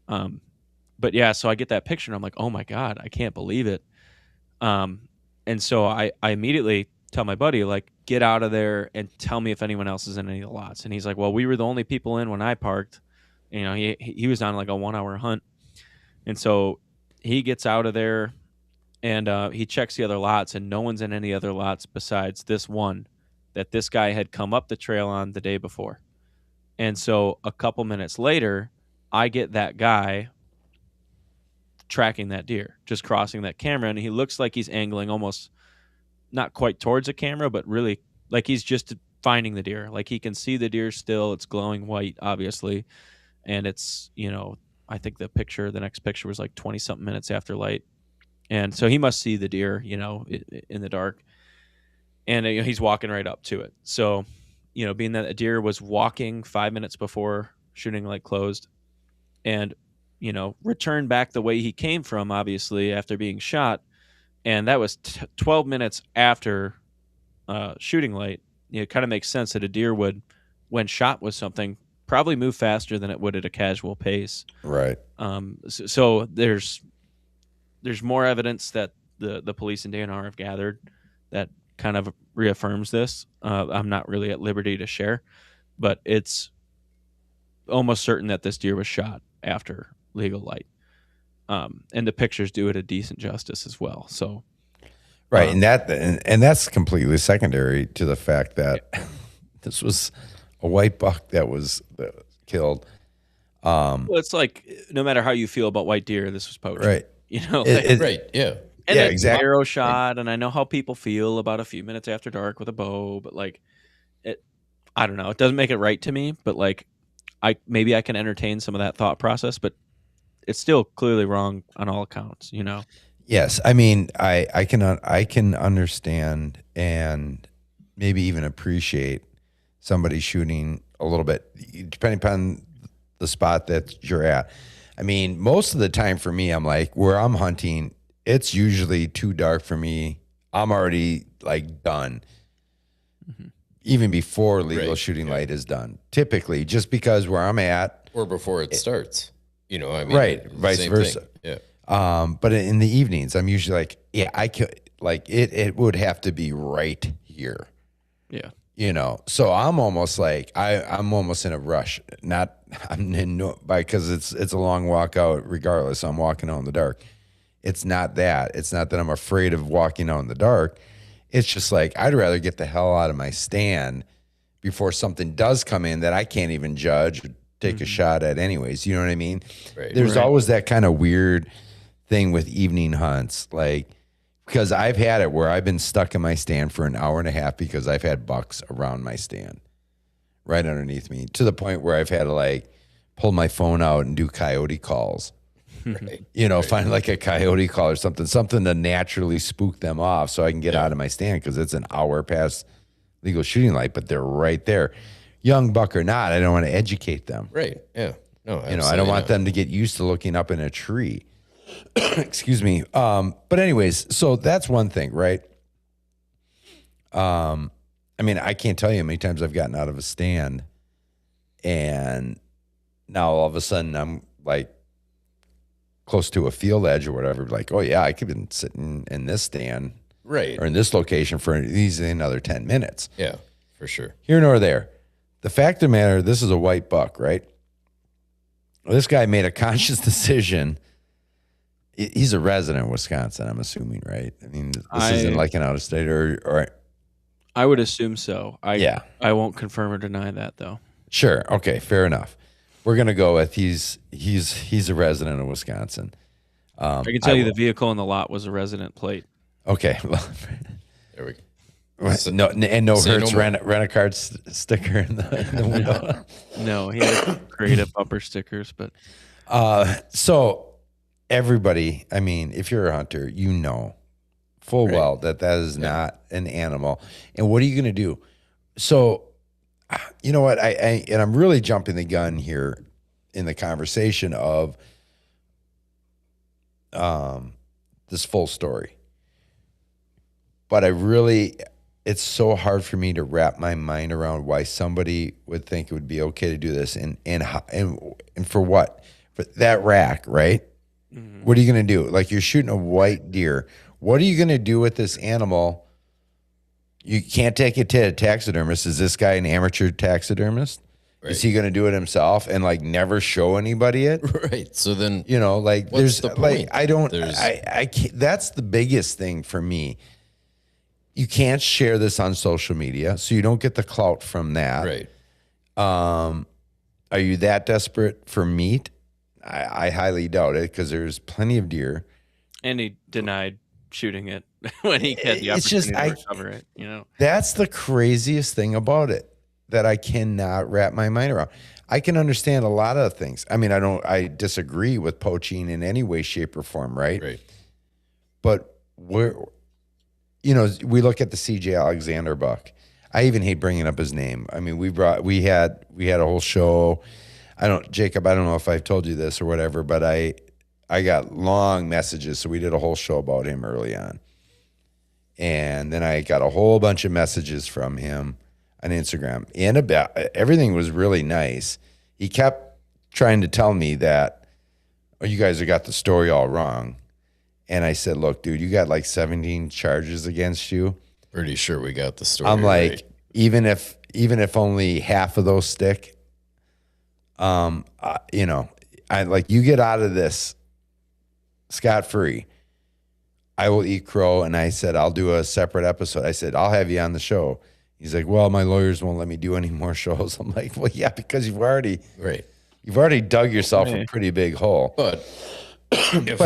But yeah, so I get that picture and I'm like, oh my God, I can't believe it. And so I immediately tell my buddy, like, get out of there and tell me if anyone else is in any of the lots. And he's like, well, we were the only people in when I parked. He was on like a 1-hour hunt. And so he gets out of there and he checks the other lots, and no one's in any other lots besides this one that this guy had come up the trail on the day before. And so a couple minutes later, I get that guy tracking that deer, just crossing that camera, and he looks like he's angling almost not quite towards a camera, but really like he's just finding the deer. Like, he can see the deer still. It's glowing white, obviously, and it's, I think the next picture was like 20 something minutes after light, and so he must see the deer, in the dark, and he's walking right up to it. So, being that a deer was walking 5 minutes before shooting light closed, and returned back the way he came from, obviously, after being shot. And that was 12 minutes after shooting light. It kind of makes sense that a deer would, when shot with something, probably move faster than it would at a casual pace. Right. So there's more evidence that the police and DNR have gathered that kind of reaffirms this. I'm not really at liberty to share, but it's almost certain that this deer was shot after legal light. And the pictures do it a decent justice as well. So, right, and that's completely secondary to the fact that this was a white buck that was killed. Well, it's like, no matter how you feel about white deer, this was poaching. Right. Right. Yeah. And Yeah, it's exactly. arrow shot, and I know how people feel about a few minutes after dark with a bow, but like, I don't know. It doesn't make it right to me, but like, maybe I can entertain some of that thought process, but it's still clearly wrong on all accounts, Yes, I mean, I can understand and maybe even appreciate somebody shooting a little bit, depending upon the spot that you're at. I mean, most of the time for me, I'm like, where I'm hunting, it's usually too dark for me. I'm already like done, even before legal shooting light is done. Typically, just because where I'm at, Or before it starts. You know, I mean, right, vice same versa. thing. Yeah. But in the evenings, I'm usually like, yeah, I could like it would have to be right here. Yeah. You know, so I'm almost like I'm almost in a rush. Not I'm in no because it's a long walk out. Regardless, I'm walking out in the dark. It's not that. It's not that I'm afraid of walking out in the dark. It's just like I'd rather get the hell out of my stand before something does come in that I can't even judge or take a shot at. Anyways, you know what I mean? Right. There's always that kind of weird thing with evening hunts, like. Because I've had it where I've been stuck in my stand for an hour and a half because I've had bucks around my stand, right underneath me, to the point where I've had to like pull my phone out and do coyote calls. Right. You know, find like a coyote call or something to naturally spook them off so I can get out of my stand because it's an hour past legal shooting light, but they're right there. Young buck or not, I don't want to educate them. Right. Yeah. No, You know, I don't want them to get used to looking up in a tree. Excuse me. But anyways, so that's one thing, right? I mean, I can't tell you how many times I've gotten out of a stand and now all of a sudden I'm like close to a field edge or whatever. Like, oh yeah, I could have been sitting in this stand Right. or in this location for easily another 10 minutes. Yeah, for sure. Here nor there. The fact of the matter, this is a white buck, right? Well, this guy made a conscious decision. He's a resident of Wisconsin, I'm assuming, right? I mean, this isn't like an out of state or I would assume so. Yeah. I won't confirm or deny that though. sure. Okay, fair enough. We're gonna go with he's a resident of Wisconsin. I can tell you the vehicle in the lot was a resident plate. Okay. There we go. No, and no Say Hertz no more. rent a card sticker in the window. No, he had creative bumper stickers, but So everybody, I mean, if you're a hunter, you know full well that is not an animal. And what are you going to do? So, you know what? And I'm really jumping the gun here in the conversation of this full story. But it's so hard for me to wrap my mind around why somebody would think it would be okay to do this and for what? For that rack, right? Mm-hmm. What are you going to do? Like you're shooting a white deer. What are you going to do with this animal? You can't take it to a taxidermist. Is this guy an amateur taxidermist? Right. Is he going to do it himself and like never show anybody it? Right. So then, you know, like what's there's the point? like I can't, that's the biggest thing for me. You can't share this on social media, so you don't get the clout from that. Right. Are you that desperate for meat? I highly doubt it because there's plenty of deer. and he denied shooting it when he had the It's just, opportunity to recover it. You know, That's the craziest thing about it that I cannot wrap my mind around. I can understand a lot of things. I mean, I disagree with poaching in any way, shape, or form, right? Right. But we look at the CJ Alexander buck. I even hate bringing up his name. I mean, we had a whole show. Jacob, I don't know if I've told you this or whatever, but I got long messages, so we did a whole show about him early on. And then I got a whole bunch of messages from him on Instagram. And about everything was really nice. He kept trying to tell me that, oh, you guys have got the story all wrong. And I said, look, dude, you got like 17 charges against you. Pretty sure we got the story. I'm like, right. even if only half of those stick, I like, you get out of this scot-free, I will eat crow. And I said, I'll do a separate episode. I said, I'll have you on the show. He's like, well, my lawyers won't let me do any more shows. I'm like, well, yeah, because you've already dug yourself a pretty big hole. But if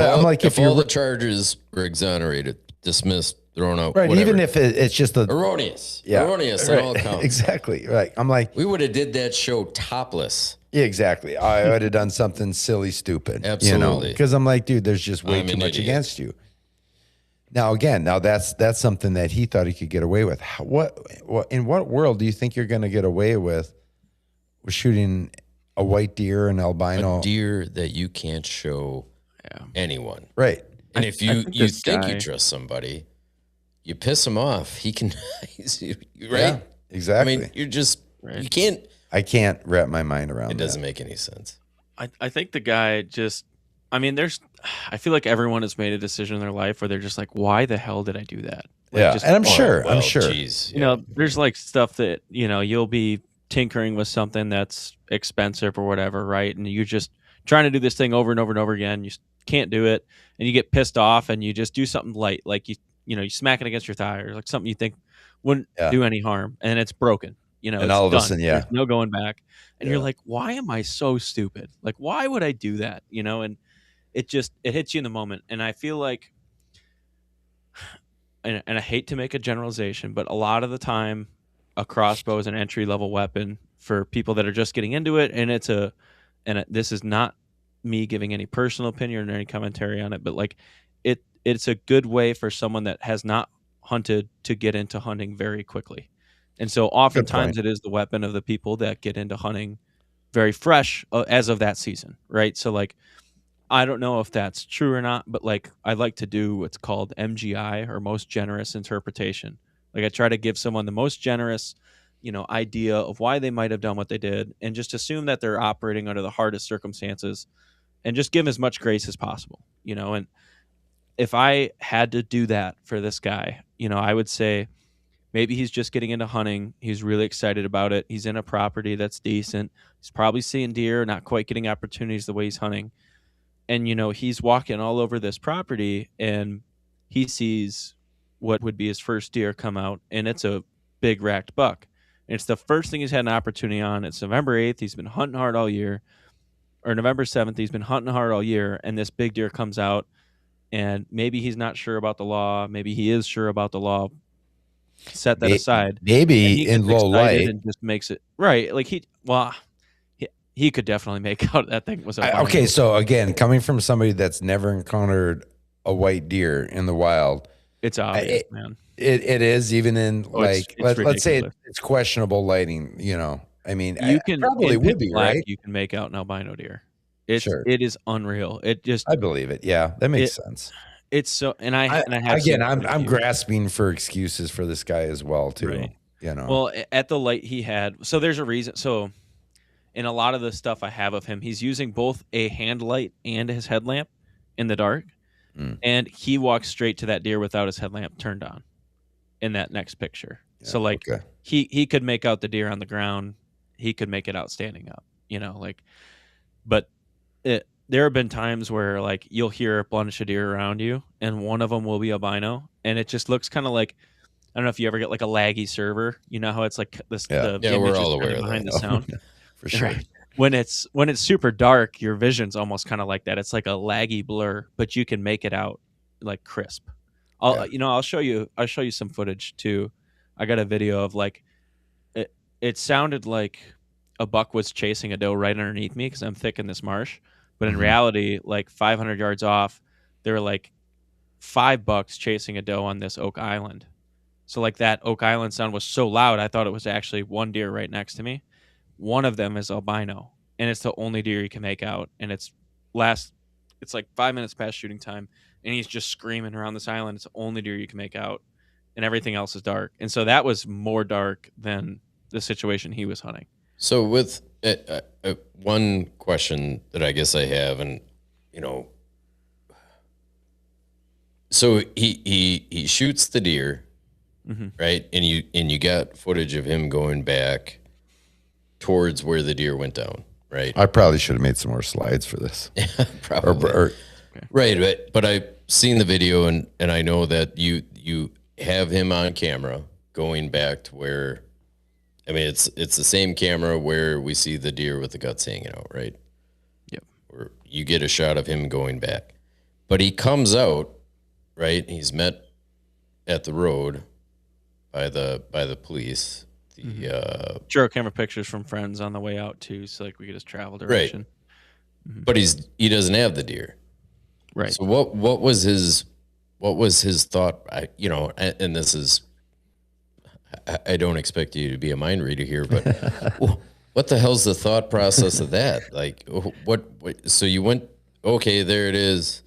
all the charges were exonerated, dismissed, thrown out, right? whatever, Even if it's just erroneous on all counts. Exactly. Right. I'm like, we would have did that show topless. yeah, exactly. I would have done something silly, stupid. Absolutely. Because I'm like, dude, there's just way I'm too an much idiot. against you. Now that's something that he thought he could get away with. What in what world do you think you're going to get away with shooting a white deer, an albino A deer that you can't show anyone. Right. And if you think this think you guy- trust somebody, you piss him off. He can, right? Yeah, exactly. I mean, you're just Right. you can't. I can't wrap my mind around It doesn't that. make any sense. I think the guy just, I mean, I feel like everyone has made a decision in their life where they're just like, why the hell did I do that? Like, Yeah, just, and I'm Oh, sure. well, I'm sure. Geez, you know, there's like stuff that, you know, you'll be tinkering with something that's expensive or whatever, right? And you're just trying to do this thing over and over and over again. You can't do it, and you get pissed off, and you just do something light, like you smack it against your thigh, or like something you think wouldn't do any harm, and it's broken. You know, And it's all of a done. sudden, yeah. There's no going back. And you're Yeah. like, why am I so stupid? Like, why would I do that? You know, and it hits you in the moment. And I feel like, and I hate to make a generalization, but a lot of the time, a crossbow is an entry level weapon for people that are just getting into it. And this is not me giving any personal opinion or any commentary on it, but like it's a good way for someone that has not hunted to get into hunting very quickly. And so oftentimes it is the weapon of the people that get into hunting very fresh as of that season, right? So like, I don't know if that's true or not, but like I like to do what's called MGI, or most generous interpretation. Like I try to give someone the most generous, idea of why they might have done what they did, and just assume that they're operating under the hardest circumstances, and just give as much grace as possible, and if I had to do that for this guy, I would say, maybe he's just getting into hunting. He's really excited about it. He's in a property that's decent. He's probably seeing deer, not quite getting opportunities the way he's hunting. And, he's walking all over this property, and he sees what would be his first deer come out, and it's a big racked buck. And it's the first thing he's had an opportunity on. It's November 8th. He's been hunting hard all year. Or November 7th, he's been hunting hard all year, and this big deer comes out, and maybe he's not sure about the law. Maybe he is sure about the law. Set that aside. Maybe He in gets low excited light. and just makes it right. Like he could definitely make out that thing was a Okay, so again, coming from somebody that's never encountered a white deer in the wild, It's obvious, man. it is even in it's let's say ridiculous. it's questionable lighting. I mean, You can probably in would pitch be black, right. You can make out an albino deer. Sure. It is unreal. It just I believe it. Yeah, that makes sense. it's so and I have Again, seen I'm it. grasping for excuses for this guy as well too. Right. Well, Well, at the light he had, so there's a reason. So in a lot of the stuff I have of him, he's using both a hand light and his headlamp in the dark, and he walks straight to that deer without his headlamp turned on in that next picture. So like okay. he could make out the deer on the ground, he could make it out standing up, but there have been times where like you'll hear a bunch of deer around you, and one of them will be albino, and it just looks kind of like, I don't know if you ever get like a laggy server. You know how it's like this. Yeah. The Yeah, we're image is all kinda aware of behind that. the sound. For sure. Right. When it's super dark, your vision's almost kind of like that. It's like a laggy blur, but you can make it out like crisp. I'll show you some footage too. I got a video of like it sounded like a buck was chasing a doe right underneath me because I'm thick in this marsh. But in reality, like 500 yards off, there were like 5 bucks chasing a doe on this oak island. So like that Oak Island sound was so loud, I thought it was actually one deer right next to me. One of them is albino, and it's the only deer you can make out. And it's like 5 minutes past shooting time, and he's just screaming around this island. It's the only deer you can make out, and everything else is dark. And so that was more dark than the situation he was hunting. So with one question that I guess I have, and so he shoots the deer, right? And you got footage of him going back towards where the deer went down, right? I probably should have made some more slides for this. Probably. Right. But I've seen the video, and I know that you have him on camera going back to where, I mean, it's the same camera where we see the deer with the guts hanging out, right? Yep. Or you get a shot of him going back. But he comes out, right? He's met at the road by the police. Sure, camera pictures from friends on the way out too, so like we get his travel direction. But he doesn't have the deer. Right. So what was what was his thought? And this is, I don't expect you to be a mind reader here, but what the hell's the thought process of that? Like, what so you went, okay, there it is.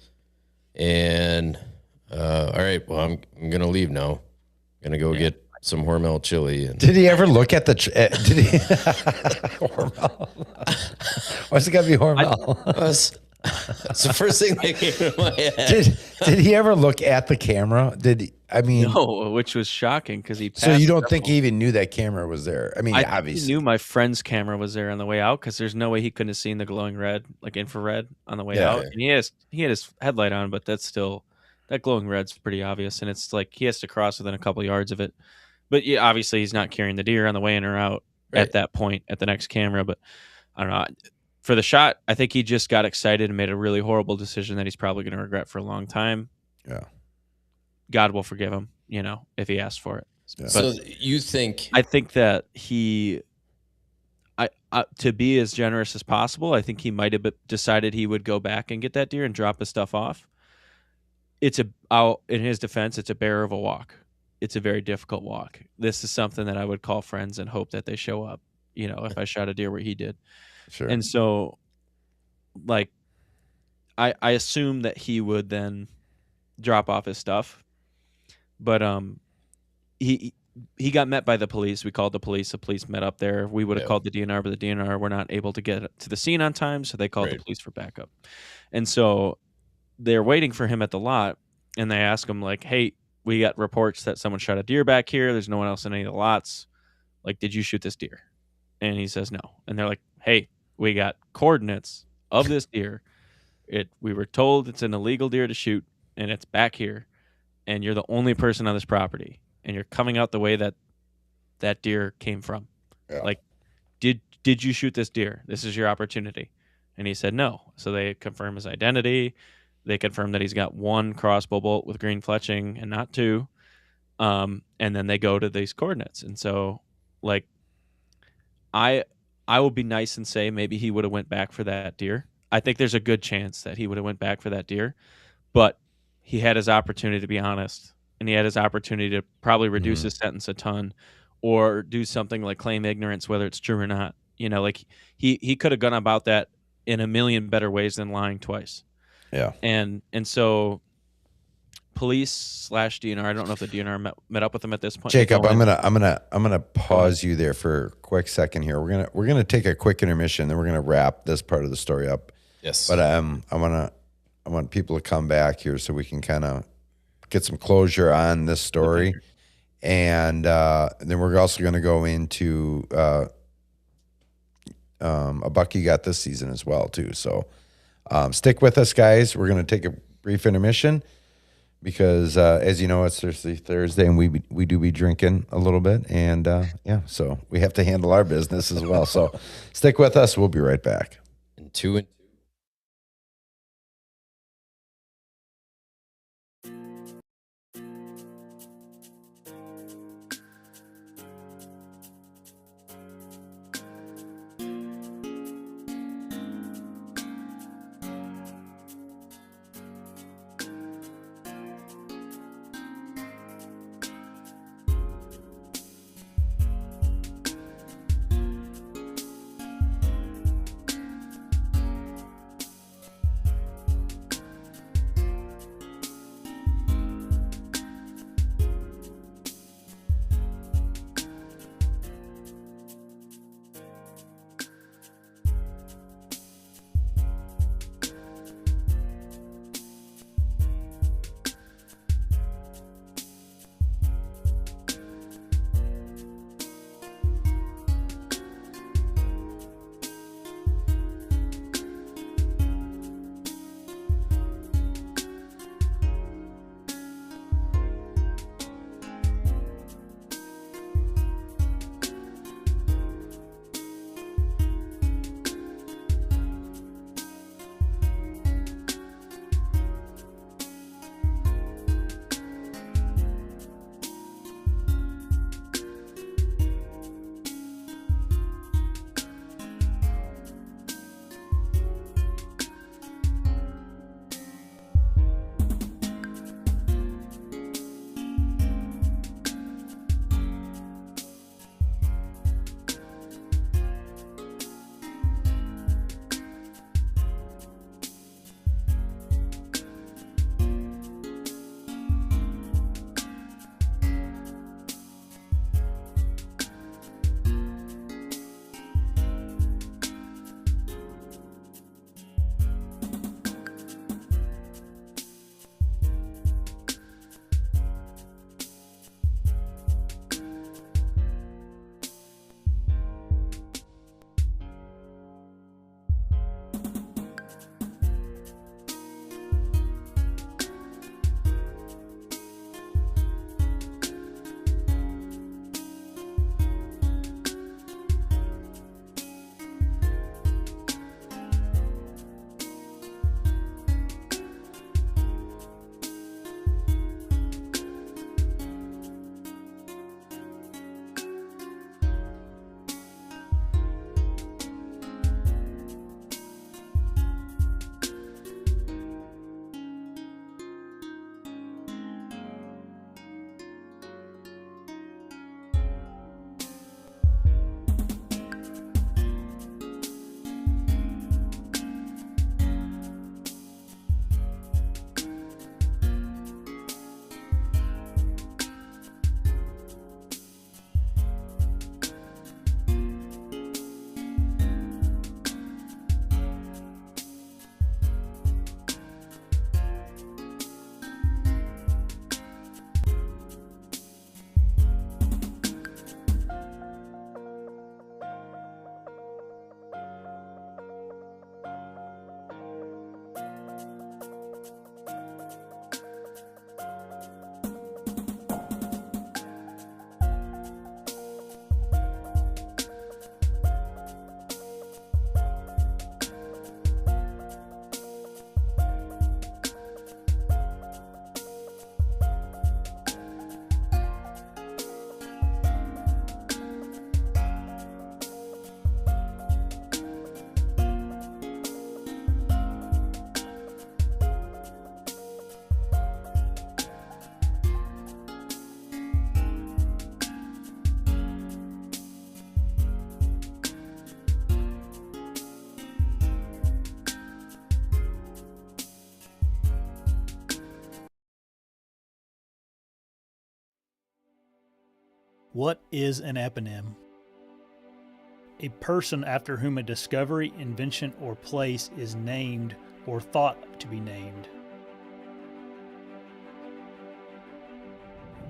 And, all right, well, I'm going to leave now. I'm going to go get some Hormel chili. And Did he ever look at the? Did he? Hormel. Why's it got to be Hormel? That's the first thing that came to my head. Did he ever look at the camera? No, which was shocking because he passed. So you don't think he even knew that camera was there? I mean, I obviously knew my friend's camera was there on the way out because there's no way he couldn't have seen the glowing red, like infrared, on the way out. And he had his headlight on, but that's still, that glowing red's pretty obvious, and it's like he has to cross within a couple yards of it. But yeah, obviously he's not carrying the deer on the way in or out at that point at the next camera. But I don't know. For the shot, I think he just got excited and made a really horrible decision that he's probably going to regret for a long time. Yeah. God will forgive him, if he asks for it. Yeah. So you think? I think that to be as generous as possible, I think he might have decided he would go back and get that deer and drop his stuff off. In his defense, it's a bear of a walk. It's a very difficult walk. This is something that I would call friends and hope that they show up, if I shot a deer where he did. Sure. And so, like, I assume that he would then drop off his stuff. But he got met by the police. We called the police. The police met up there. We would have called the DNR, but the DNR were not able to get to the scene on time, so they called the police for backup. And so they're waiting for him at the lot, and they ask him, like, hey, we got reports that someone shot a deer back here. There's no one else in any of the lots. Like, did you shoot this deer? And he says no. And they're like, hey, we got coordinates of this deer. We were told it's an illegal deer to shoot, and it's back here. And you're the only person on this property, and you're coming out the way that deer came from. Yeah. Like, did you shoot this deer? This is your opportunity. And he said no. So they confirm his identity. They confirm that he's got one crossbow bolt with green fletching and not two. And then they go to these coordinates. And so, like, I will be nice and say maybe he would have went back for that deer. I think there's a good chance that he would have went back for that deer, but he had his opportunity to be honest, and he had his opportunity to probably reduce his sentence a ton, or do something like claim ignorance, whether it's true or not. Like he could have gone about that in a million better ways than lying twice. Yeah. And so police/DNR, I don't know if the DNR met up with him at this point. Jacob, I'm gonna pause you there for a quick second here. We're gonna take a quick intermission, then we're gonna wrap this part of the story up. Yes. But I want people to come back here so we can kind of get some closure on this story, and then we're also gonna go into a buck you got this season as well too. So stick with us, guys. We're gonna take a brief intermission. Because as you know, it's Thursday, and we do be drinking a little bit, and so we have to handle our business as well. So stick with us. We'll be right back. And two. What is an eponym? A person after whom a discovery, invention, or place is named or thought to be named.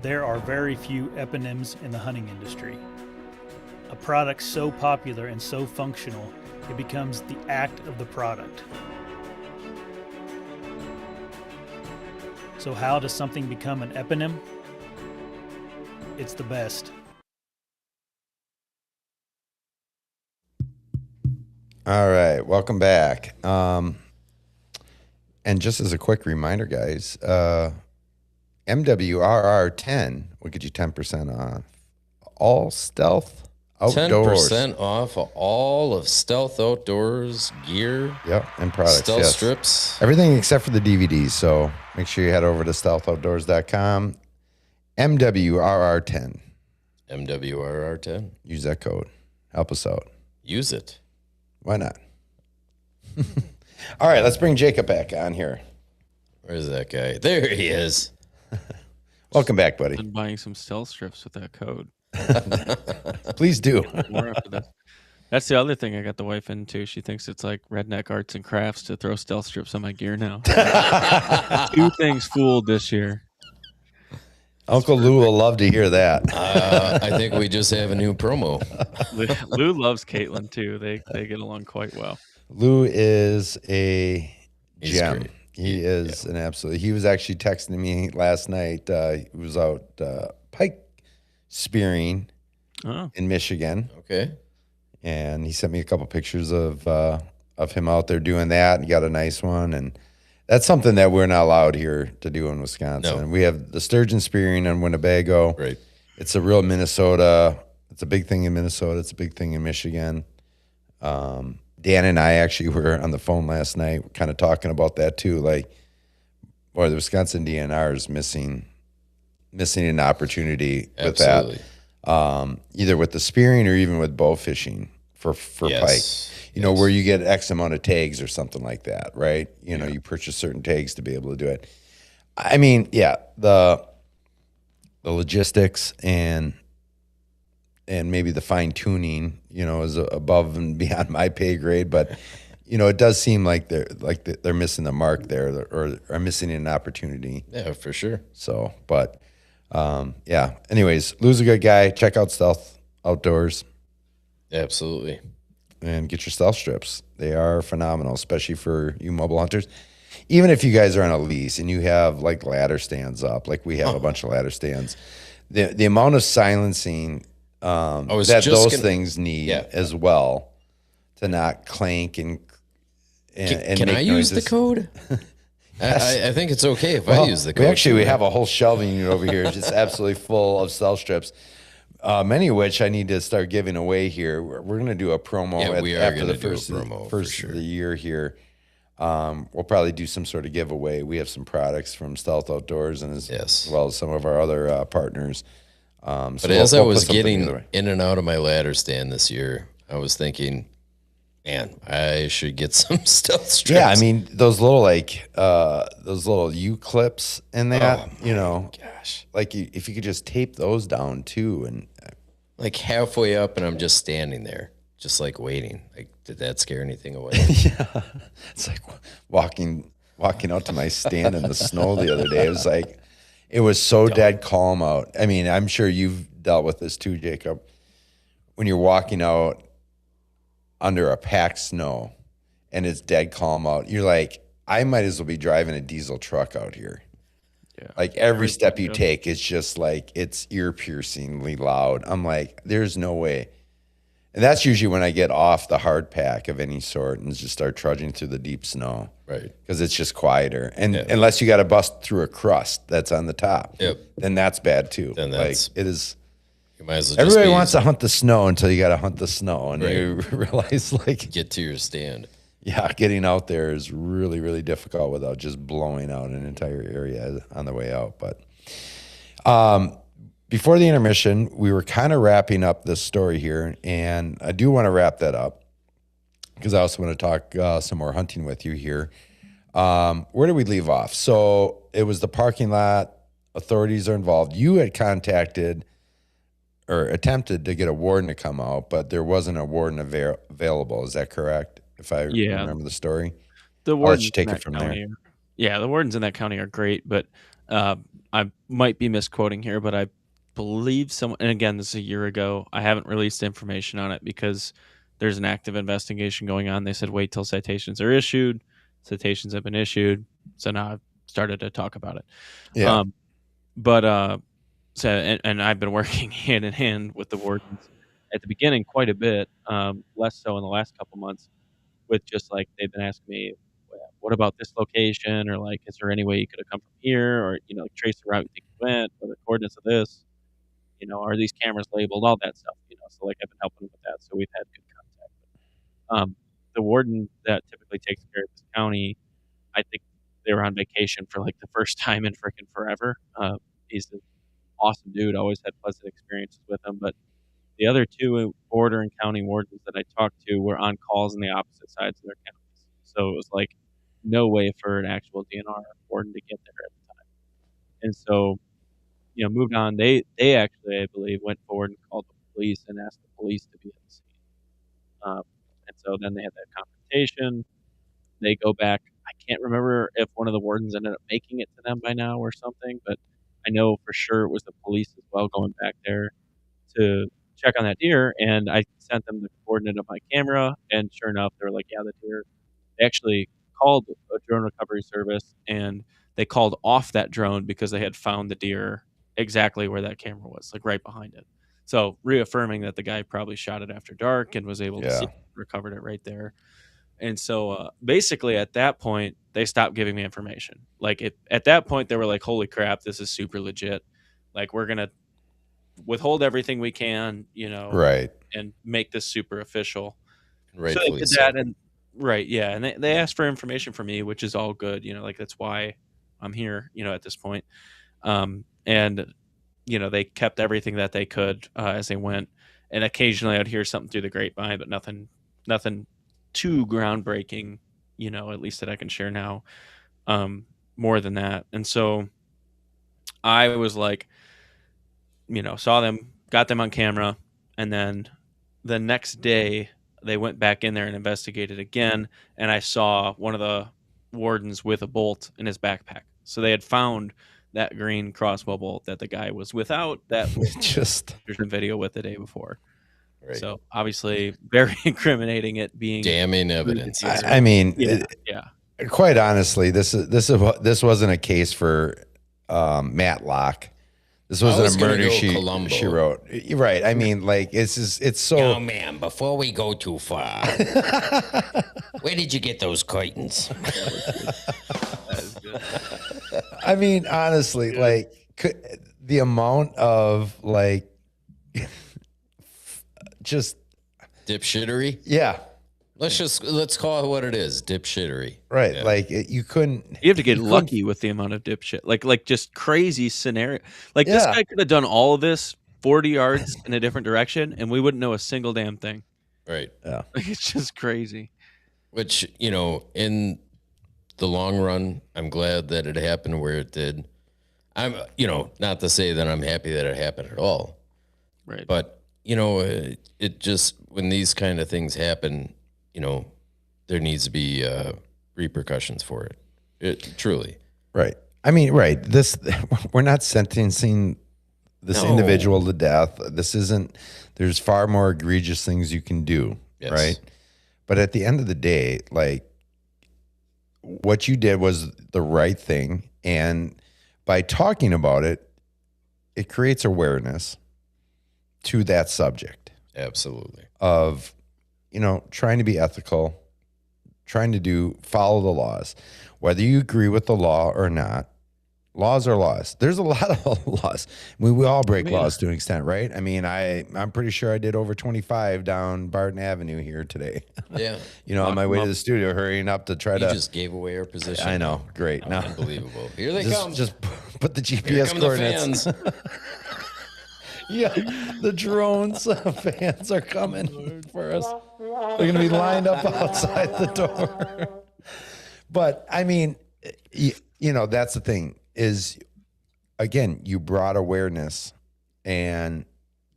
There are very few eponyms in the hunting industry. A product so popular and so functional, it becomes the act of the product. So how does something become an eponym? It's the best. All right, welcome back. And just as a quick reminder, guys, MWRR10 will get you 10% off all Stealth Outdoors. 10% off of all of Stealth Outdoors gear. Yep, and products. Stealth yes. strips. Everything except for the DVDs. So make sure you head over to stealthoutdoors.com. MWRR10. MWRR10. Use that code. Help us out. Use it. Why not? All right, let's bring Jacob back on here. Where's that guy? There he is. Welcome back, buddy. Been buying some stealth strips with that code. Please do. More after that. That's the other thing I got the wife into. She thinks it's like redneck arts and crafts to throw stealth strips on my gear now. 2 things fooled this year. Uncle Lou will love to hear that. I think we just have a new promo. Lou loves Caitlin too. They get along quite well. Lou is a He's gem. great. He is an absolute. He was actually texting me last night. He was out pike spearing in Michigan. Okay. And he sent me a couple pictures of him out there doing that. He got a nice one, and that's something that we're not allowed here to do in Wisconsin. No. We have the sturgeon spearing on Winnebago. Right. It's a real Minnesota. It's a big thing in Minnesota. It's a big thing in Michigan. Dan and I actually were on the phone last night, kind of talking about that too. Like, boy, the Wisconsin DNR is missing an opportunity with Absolutely. that. Either with the spearing or even with bow fishing for pike. You know, where you get X amount of tags or something like that, right? You know, you purchase certain tags to be able to do it. I mean, yeah, the logistics and maybe the fine tuning, you know, is above and beyond my pay grade, but you know, it does seem like they're missing the mark there, or are missing an opportunity. Yeah, for sure. So, but yeah. Anyways, Lou's a good guy. Check out Stealth Outdoors Absolutely. and get your stealth strips. They are phenomenal, especially for you mobile hunters. Even if you guys are on a lease and you have like ladder stands up, like we have a bunch of ladder stands, the amount of silencing that those things need as well to not clank and Can make I use noises. the code? I think it's okay if I use the code. We have a whole shelving unit over here just absolutely full of stealth strips. Many of which I need to start giving away here. We're going to do a promo after the first of the year here. We'll probably do some sort of giveaway. We have some products from Stealth Outdoors and as well as some of our other partners. But as I was getting in and out of my ladder stand this year, I was thinking, man, I should get some stealth strips. Yeah, I mean those little U clips in that, you know, gosh, like if you could just tape those down too, and like halfway up, and I'm just standing there, just like waiting. Like, did that scare anything away? yeah, it's like walking out to my stand in the snow the other day. It was like it was so dead calm out. I mean, I'm sure you've dealt with this too, Jacob. When you're walking out under a packed snow and it's dead calm out, you're like, I might as well be driving a diesel truck out here. Yeah. Like every step you take, it's just like, it's ear piercingly loud. I'm like, there's no way. And that's usually when I get off the hard pack of any sort and just start trudging through the deep snow. Right. Because it's just quieter. And unless you got to bust through a crust that's on the top, then that's bad too. Then that's, like, it is. You might as well everybody wants to hunt the snow until you got to hunt the snow. And Right. you realize, like, get to your stand. Yeah, getting out there is really, really difficult without just blowing out an entire area on the way out. But before the intermission, we were kind of wrapping up this story here, and I do want to wrap that up because I also want to talk some more hunting with you here. Where did we leave off? So it was the parking lot. Authorities are involved. You had contacted, or attempted to get a warden to come out, but there wasn't a warden available. Is that correct? If I Yeah. remember the story, The I'll let wardens you take in it that from county there. the wardens in that county are great, but I might be misquoting here, but I believe someone, and again, this is a year ago. I haven't released information on it because there's an active investigation going on. They said wait till citations are issued. Citations have been issued, so now I've started to talk about it. Yeah. But so and I've been working hand in hand with the wardens at the beginning quite a bit, less so in the last couple months. With just like they've been asking me, "Well, what about this location?" Or like, is there any way you could have come from here? Or like trace the route you think you went, or the coordinates of this. Are these cameras labeled? All that stuff. So like I've been helping them with that. So we've had good contact. The warden that typically takes care of this county, I think they were on vacation for like the first time in freaking forever. He's an awesome dude. Always had pleasant experiences with him. But the other two border and county wardens that I talked to were on calls on the opposite sides of their counties. So it was like no way for an actual DNR warden to get there at the time. And so, moved on. They actually, I believe, went forward and called the police and asked the police to be at the scene. And so then they had that confrontation. They go back. I can't remember if one of the wardens ended up making it to them by now or something, but I know for sure it was the police as well going back there to check on that deer. And I sent them the coordinate of my camera, and sure enough, they were like, "Yeah, the deer." They actually called a drone recovery service, and they called off that drone because they had found the deer exactly where that camera was, like right behind it. So reaffirming that the guy probably shot it after dark and was able to see, recovered it right there. And so basically at that point, they stopped giving me information. Like at that point, they were like, holy crap, this is super legit. Like we're going to withhold everything we can, Right. and make this super official. Rightfully so they did that, and right, yeah, and they asked for information from me, which is all good. Like that's why I'm here, at this point. And they kept everything that they could as they went, and occasionally I'd hear something through the grapevine, but nothing too groundbreaking, at least that I can share now. More than that, and so I was like, saw them, got them on camera, and then the next day they went back in there and investigated again, and I saw one of the wardens with a bolt in his backpack. So they had found that green crossbow bolt that the guy was without that Just there's a video with the day before. Right. So obviously very incriminating it being damning evidence. I mean, yeah. Quite honestly, this wasn't a case for Matlock. This wasn't a murder she wrote. Right. I mean, like it's so. Oh man, before we go too far, where did you get those curtains? That is good. I mean, honestly, like the amount of like just dipshittery. Yeah. Let's call it what it is, dipshittery. Right. Yeah. Like you couldn't. You have to get lucky with the amount of dipshit. Like just crazy scenario. Like this guy could have done all of this 40 yards in a different direction, and we wouldn't know a single damn thing. Right. Yeah. Like it's just crazy. Which, in the long run, I'm glad that it happened where it did. I'm, not to say that I'm happy that it happened at all. Right. But, it just, when these kind of things happen, there needs to be repercussions for it. It truly. Right. I mean, right. We're not sentencing this individual to death. This isn't. There's far more egregious things you can do. Yes. Right. But at the end of the day, like what you did was the right thing, and by talking about it, it creates awareness to that subject. Absolutely. Of trying to be ethical, trying to follow the laws, whether you agree with the law or not. Laws are laws. There's a lot of laws. We all break laws to an extent, right? I mean, I'm pretty sure I did over 25 down Barton Avenue here today. Yeah. On my way to the studio, hurrying up to try you to. just gave away our position. I know. Great. Oh, unbelievable. Here they come. Just put the GPS Here come coordinates. the fans. Yeah, the drones fans are coming for us. They're going to be lined up outside the door. But I mean, that's the thing is, again, you brought awareness, and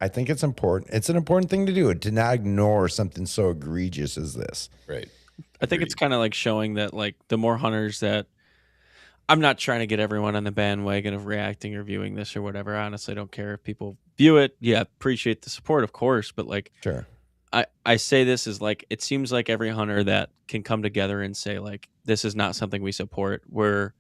I think it's important. It's an important thing to do, to not ignore something so egregious as this. Right. I think it's kind of like showing that like the more hunters that I'm not trying to get everyone on the bandwagon of reacting or viewing this or whatever. I honestly don't care if people view it. Yeah, appreciate the support, of course, but like Sure. I say this is like it seems like every hunter that can come together and say like this is not something we support. We're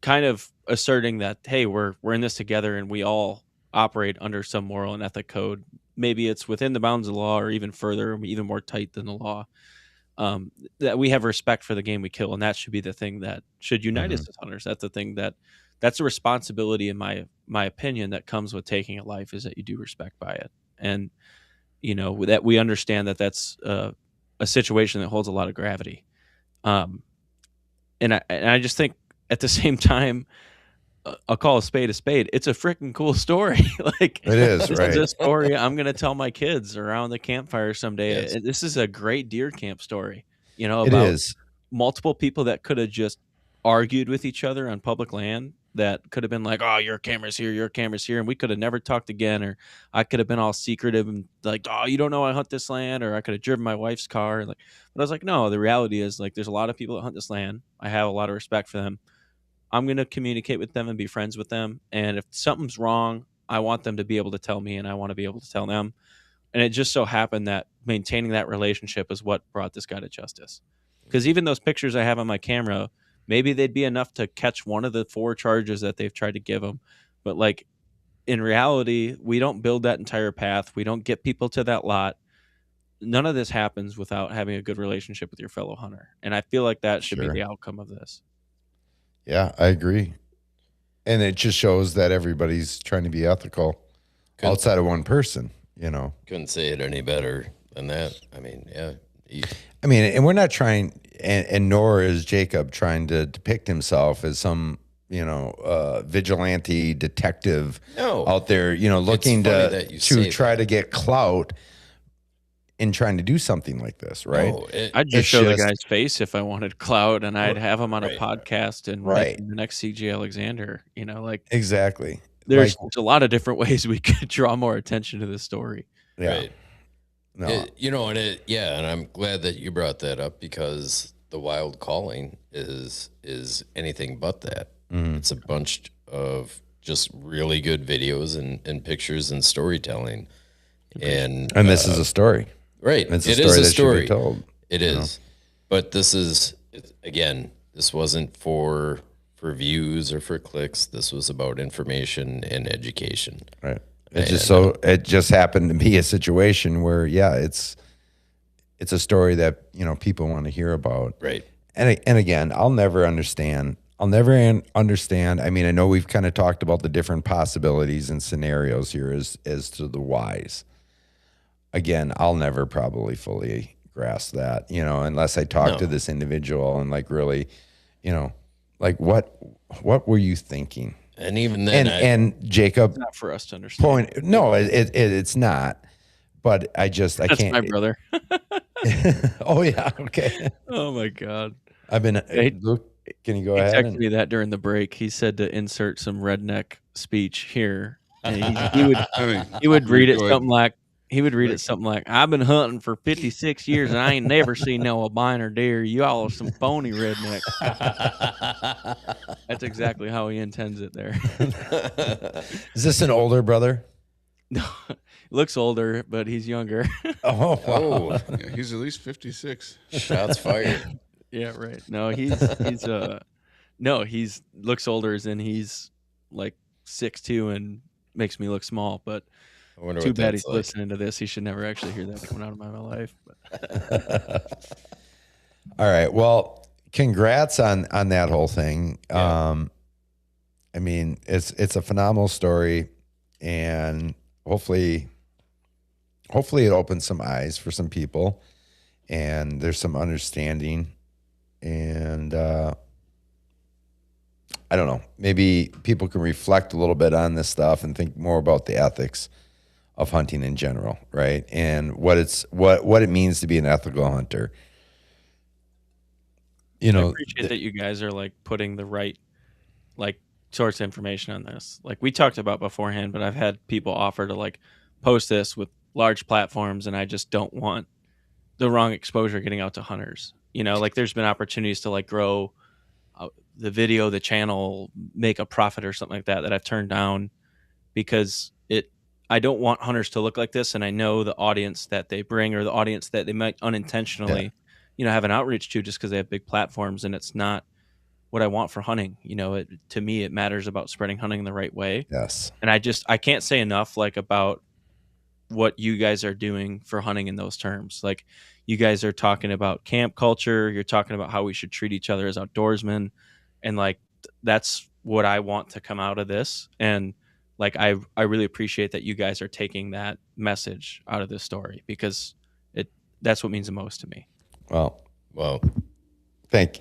kind of asserting that hey, we're in this together and we all operate under some moral and ethic code. Maybe it's within the bounds of the law or even further, even more tight than the law. That we have respect for the game we kill, and that should be the thing that should unite us as hunters. That's the thing that's a responsibility in my opinion that comes with taking a life is that you do respect by it, and that we understand that that's a situation that holds a lot of gravity. And I just think at the same time, I'll call a spade a spade. It's a freaking cool story. Like It is, this right? is a story I'm going to tell my kids around the campfire someday. Yes. This is a great deer camp story. It About is. multiple people that could have just argued with each other on public land. That could have been like, "Oh, your camera's here, and we could have never talked again. Or I could have been all secretive and like, "Oh, you don't know I hunt this land," or I could have driven my wife's car. And like, but I was like, no. The reality is like, there's a lot of people that hunt this land. I have a lot of respect for them. I'm going to communicate with them and be friends with them. And if something's wrong, I want them to be able to tell me and I want to be able to tell them. And it just so happened that maintaining that relationship is what brought this guy to justice. Because even those pictures I have on my camera, maybe they'd be enough to catch one of the 4 charges that they've tried to give him. But like in reality, we don't build that entire path. We don't get people to that lot. None of this happens without having a good relationship with your fellow hunter. And I feel like that should Sure. be the outcome of this. Yeah, I agree. And it just shows that everybody's trying to be ethical outside of one person, Couldn't say it any better than that. I mean, yeah. I mean, and we're not trying, and nor is Jacob trying to depict himself as some, vigilante detective No. out there, looking funny that you say try to get clout in trying to do something like this, right? No, I'd just It's show the just- guy's face if I wanted clout, and I'd have him on a Right. podcast and Right. make him the next CJ Alexander. Like Exactly. there's Like, a lot of different ways we could draw more attention to this story. yeah. Right. No. And I'm glad that you brought that up because the wild calling is anything but that. Mhm. It's a bunch of just really good videos and pictures and storytelling. And this is a story. right. It's a It story is a that should story. be told. It is. But this is again, this wasn't for views or for clicks. This was about information and education. Right. It just happened to be a situation where, yeah, it's a story that, people want to hear about. Right. And again, I'll never understand. I mean, I know we've kind of talked about the different possibilities and scenarios here as to the whys. Again, I'll never probably fully grasp that, unless I talk to this individual and like really, like what were you thinking? And even then And Jacob, Not for us to understand. it's not. But I That's can't. my brother. Oh yeah, okay. Oh my god. I've been. Hey, Luke, can you go He ahead? texted me that during the break. He said to insert some redneck speech here. And he would read it go ahead. something like I've been hunting for 56 years and I ain't never seen no albino deer. You all are some phony rednecks. That's exactly how he intends it there. Is this an older brother? No, looks older, but he's younger. Oh, oh, Yeah, he's at least 56. shots fired. Yeah, right. No, he's looks older as in he's like 6'2" and makes me look small, but I wonder too what bad that's he's like. listening to this. He should never actually hear that coming out of my life. All right. Well, congrats on that whole thing. Yeah. I mean, it's a phenomenal story, and hopefully it opens some eyes for some people, and there's some understanding, and I don't know, maybe people can reflect a little bit on this stuff and think more about the ethics of hunting in general, right? And what it means to be an ethical hunter. I appreciate that you guys are like putting the right like source information on this. Like we talked about beforehand, but I've had people offer to like post this with large platforms, and I just don't want the wrong exposure getting out to hunters. Like there's been opportunities to like grow the video, the channel, make a profit or something like that I've turned down because I don't want hunters to look like this, and I know the audience that they bring or the audience that they might unintentionally, have an outreach to just because they have big platforms, and it's not what I want for hunting. To me, it matters about spreading hunting in the right way. Yes. And I can't say enough like about what you guys are doing for hunting in those terms. Like you guys are talking about camp culture, you're talking about how we should treat each other as outdoorsmen, and like that's what I want to come out of this. And like I really appreciate that you guys are taking that message out of this story because that's what means the most to me. Well, Well, thank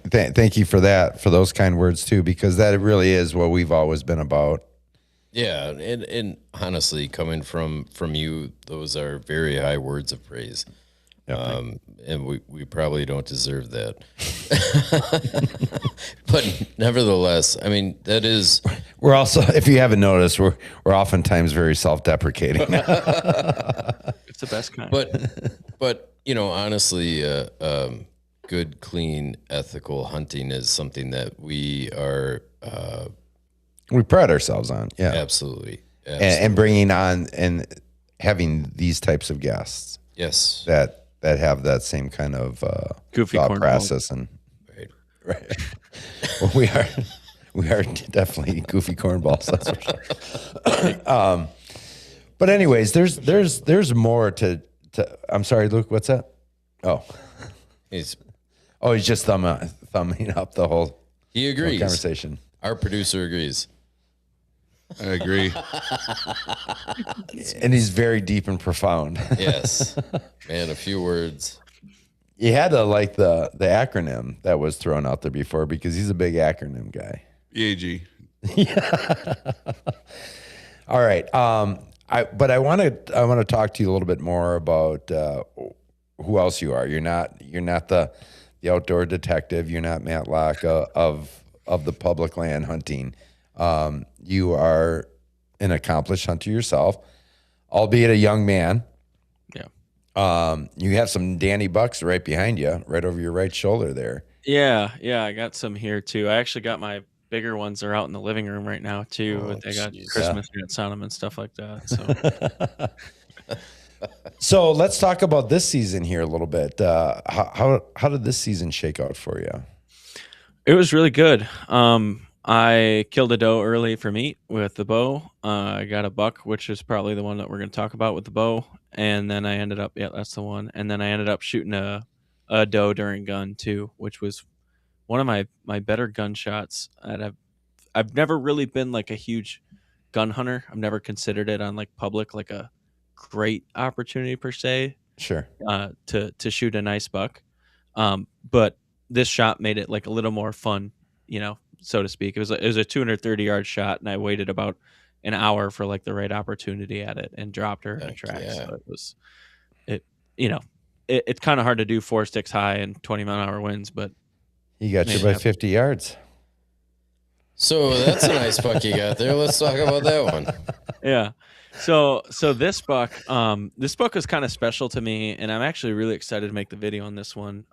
you for that, for those kind words too, because that really is what we've always been about. yeah, and honestly, coming from you, those are very high words of praise. And we probably don't deserve that. But nevertheless, I mean, that is, We're also, if you haven't noticed, we're oftentimes very self-deprecating. It's the best kind. but honestly, good, clean, ethical hunting is something that we are We pride ourselves on, absolutely. and bringing on and having these types of guests Yes. that have that same kind of Goofy thought cornball. process, and right. Well, we are definitely goofy cornballs. That's for sure. But anyways, there's more to. I'm sorry, Luke. What's that? Oh, He's he's just thumbing up the whole He agrees. conversation. Our producer agrees. I agree. And he's very deep and profound. Yes. Man, a few words. You had to like the acronym that was thrown out there before, because he's a big acronym guy. EAG. All right. I want to talk to you a little bit more about who else you are. You're not the outdoor detective. You're not Matlock of the public land hunting. You are an accomplished hunter yourself, albeit a young man. Yeah. You have some Danny bucks right behind you, right over your right shoulder there. Yeah, I got some here too. I actually got my bigger ones. They're out in the living room right now too. Oh, They got jeez. Christmas nuts on them and stuff like that. So So let's talk about this season here a little bit. How did this season shake out for you? it was really good. I killed a doe early for meat with the bow. I got a buck, which is probably the one that we're going to talk about with the bow. And then I ended up, that's the one. And then I ended up shooting a doe during gun too, which was one of my better gun shots. I've never really been like a huge gun hunter. I've never considered it on like public like a great opportunity per se Sure. to shoot a nice buck. But this shot made it like a little more fun, so to speak. It was a 230-yard shot, and I waited about an hour for like the right opportunity at it and dropped her in a Heck track. yeah. So it's kind of hard to do 4 sticks high and 20-mile-an-hour winds, but You got you Maybe by have- 50 yards. So that's a nice buck you got there. Let's talk about that one. yeah. So this buck was kind of special to me, and I'm actually really excited to make the video on this one.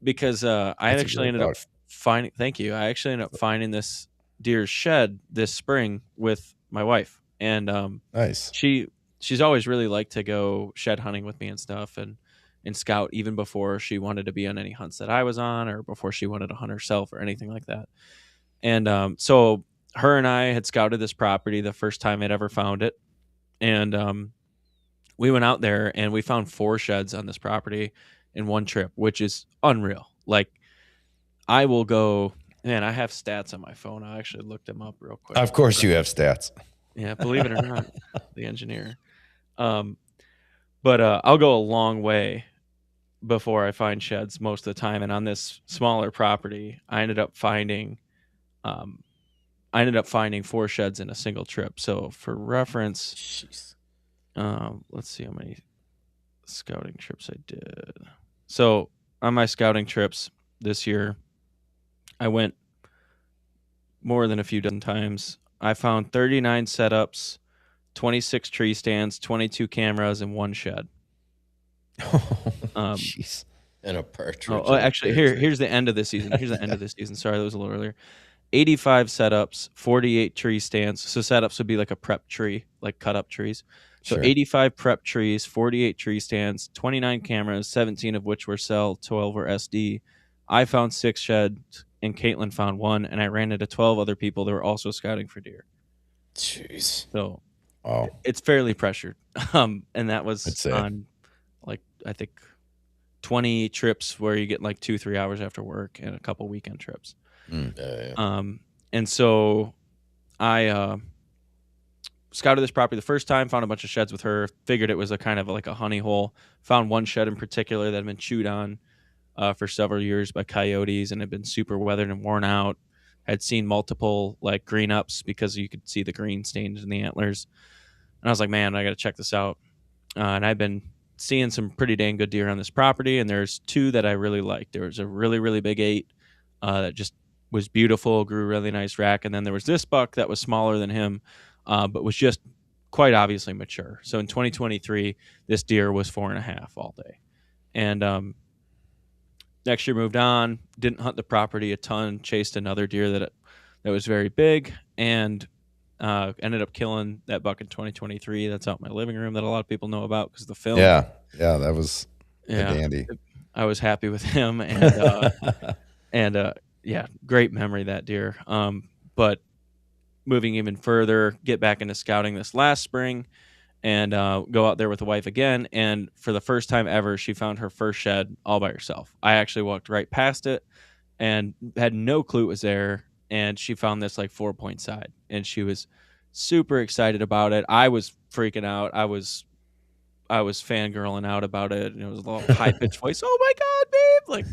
Because I That's a actually great ended up buck. finding. Thank you. I actually ended up finding this deer's shed this spring with my wife, and Nice. she's always really liked to go shed hunting with me and stuff, and scout even before she wanted to be on any hunts that I was on, or before she wanted to hunt herself or anything like that. And so her and I had scouted this property the first time I'd ever found it, and we went out there and we found 4 sheds on this property in one trip, which is unreal. Like, I will go, man, I have stats on my phone. I actually looked them up real quick. Of course you have stats. Yeah, believe it or not, the engineer. But I'll go a long way before I find sheds most of the time. And on this smaller property, I ended up finding 4 sheds in a single trip. So for reference, let's see how many scouting trips I did. So on my scouting trips this year, I went more than a few dozen times. I found 39 setups, 26 tree stands, 22 cameras, and 1 shed. Jeez. And a partridge. Actually, here's the end of the season. Here's the end of the season. Sorry, that was a little earlier. 85 setups, 48 tree stands. So setups would be like a prep tree, like cut up trees. So Sure. 85 prep trees, 48 tree stands, 29 cameras, 17 of which were cell, 12 were SD. I found 6 sheds, and Caitlin found 1, and I ran into 12 other people that were also scouting for deer. Jeez. So Wow. it's fairly pressured. And that I'd was say. on, like, I think 20 trips where you get like 2-3 hours after work and a couple weekend trips. Yeah. And so I scouted this property the first time, found a bunch of sheds with her, figured it was a kind of like a honey hole, found one shed in particular that had been chewed on for several years by coyotes and had been super weathered and worn out. Had seen multiple like green ups because you could see the green stains in the antlers. And I was like, man, I got to check this out. And I've been seeing some pretty dang good deer on this property. And there's 2 that I really liked. There was a really, really big 8 that just was beautiful, grew really nice rack. And then there was this buck that was smaller than him, but was just quite obviously mature. So in 2023, this deer was 4.5 all day. And next year moved on, didn't hunt the property a ton, chased another deer that was very big, and ended up killing that buck in 2023. That's out in my living room that a lot of people know about because of the film. Yeah, that was a dandy. I was happy with him, and yeah, great memory, that deer. But moving even further, get back into scouting this last spring, and go out there with the wife again. And for the first time ever, she found her first shed all by herself. I actually walked right past it and had no clue it was there. And she found this like 4-point side, and she was super excited about it. I was freaking out. I was fangirling out about it, and it was a little high pitched voice. Oh my God, babe! Like,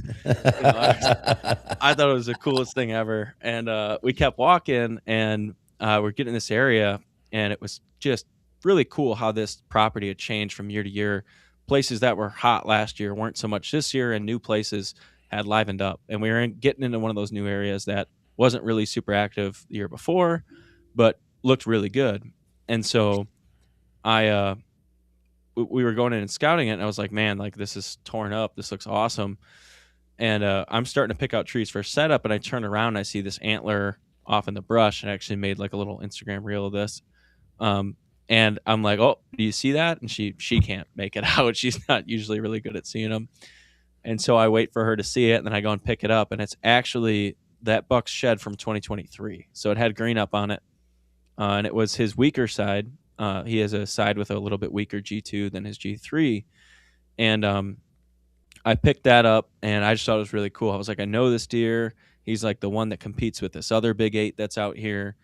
I thought it was the coolest thing ever. And we kept walking, and we're getting in this area, and it was just really cool how this property had changed from year to year. Places that were hot last year weren't so much this year, and new places had livened up. And we were getting into one of those new areas that wasn't really super active the year before, but looked really good. And so we were going in and scouting it, and I was like, man, like this is torn up. This looks awesome. And I'm starting to pick out trees for setup, and I turn around and I see this antler off in the brush, and I actually made like a little Instagram reel of this. And I'm like, oh, do you see that? And she can't make it out. She's not usually really good at seeing them. And so I wait for her to see it, and then I go and pick it up, and it's actually that buck's shed from 2023. So it had green up on it, and it was his weaker side. He has a side with a little bit weaker G2 than his G3. And I picked that up, and I just thought it was really cool. I was like, I know this deer. He's like the one that competes with this other big 8 that's out here.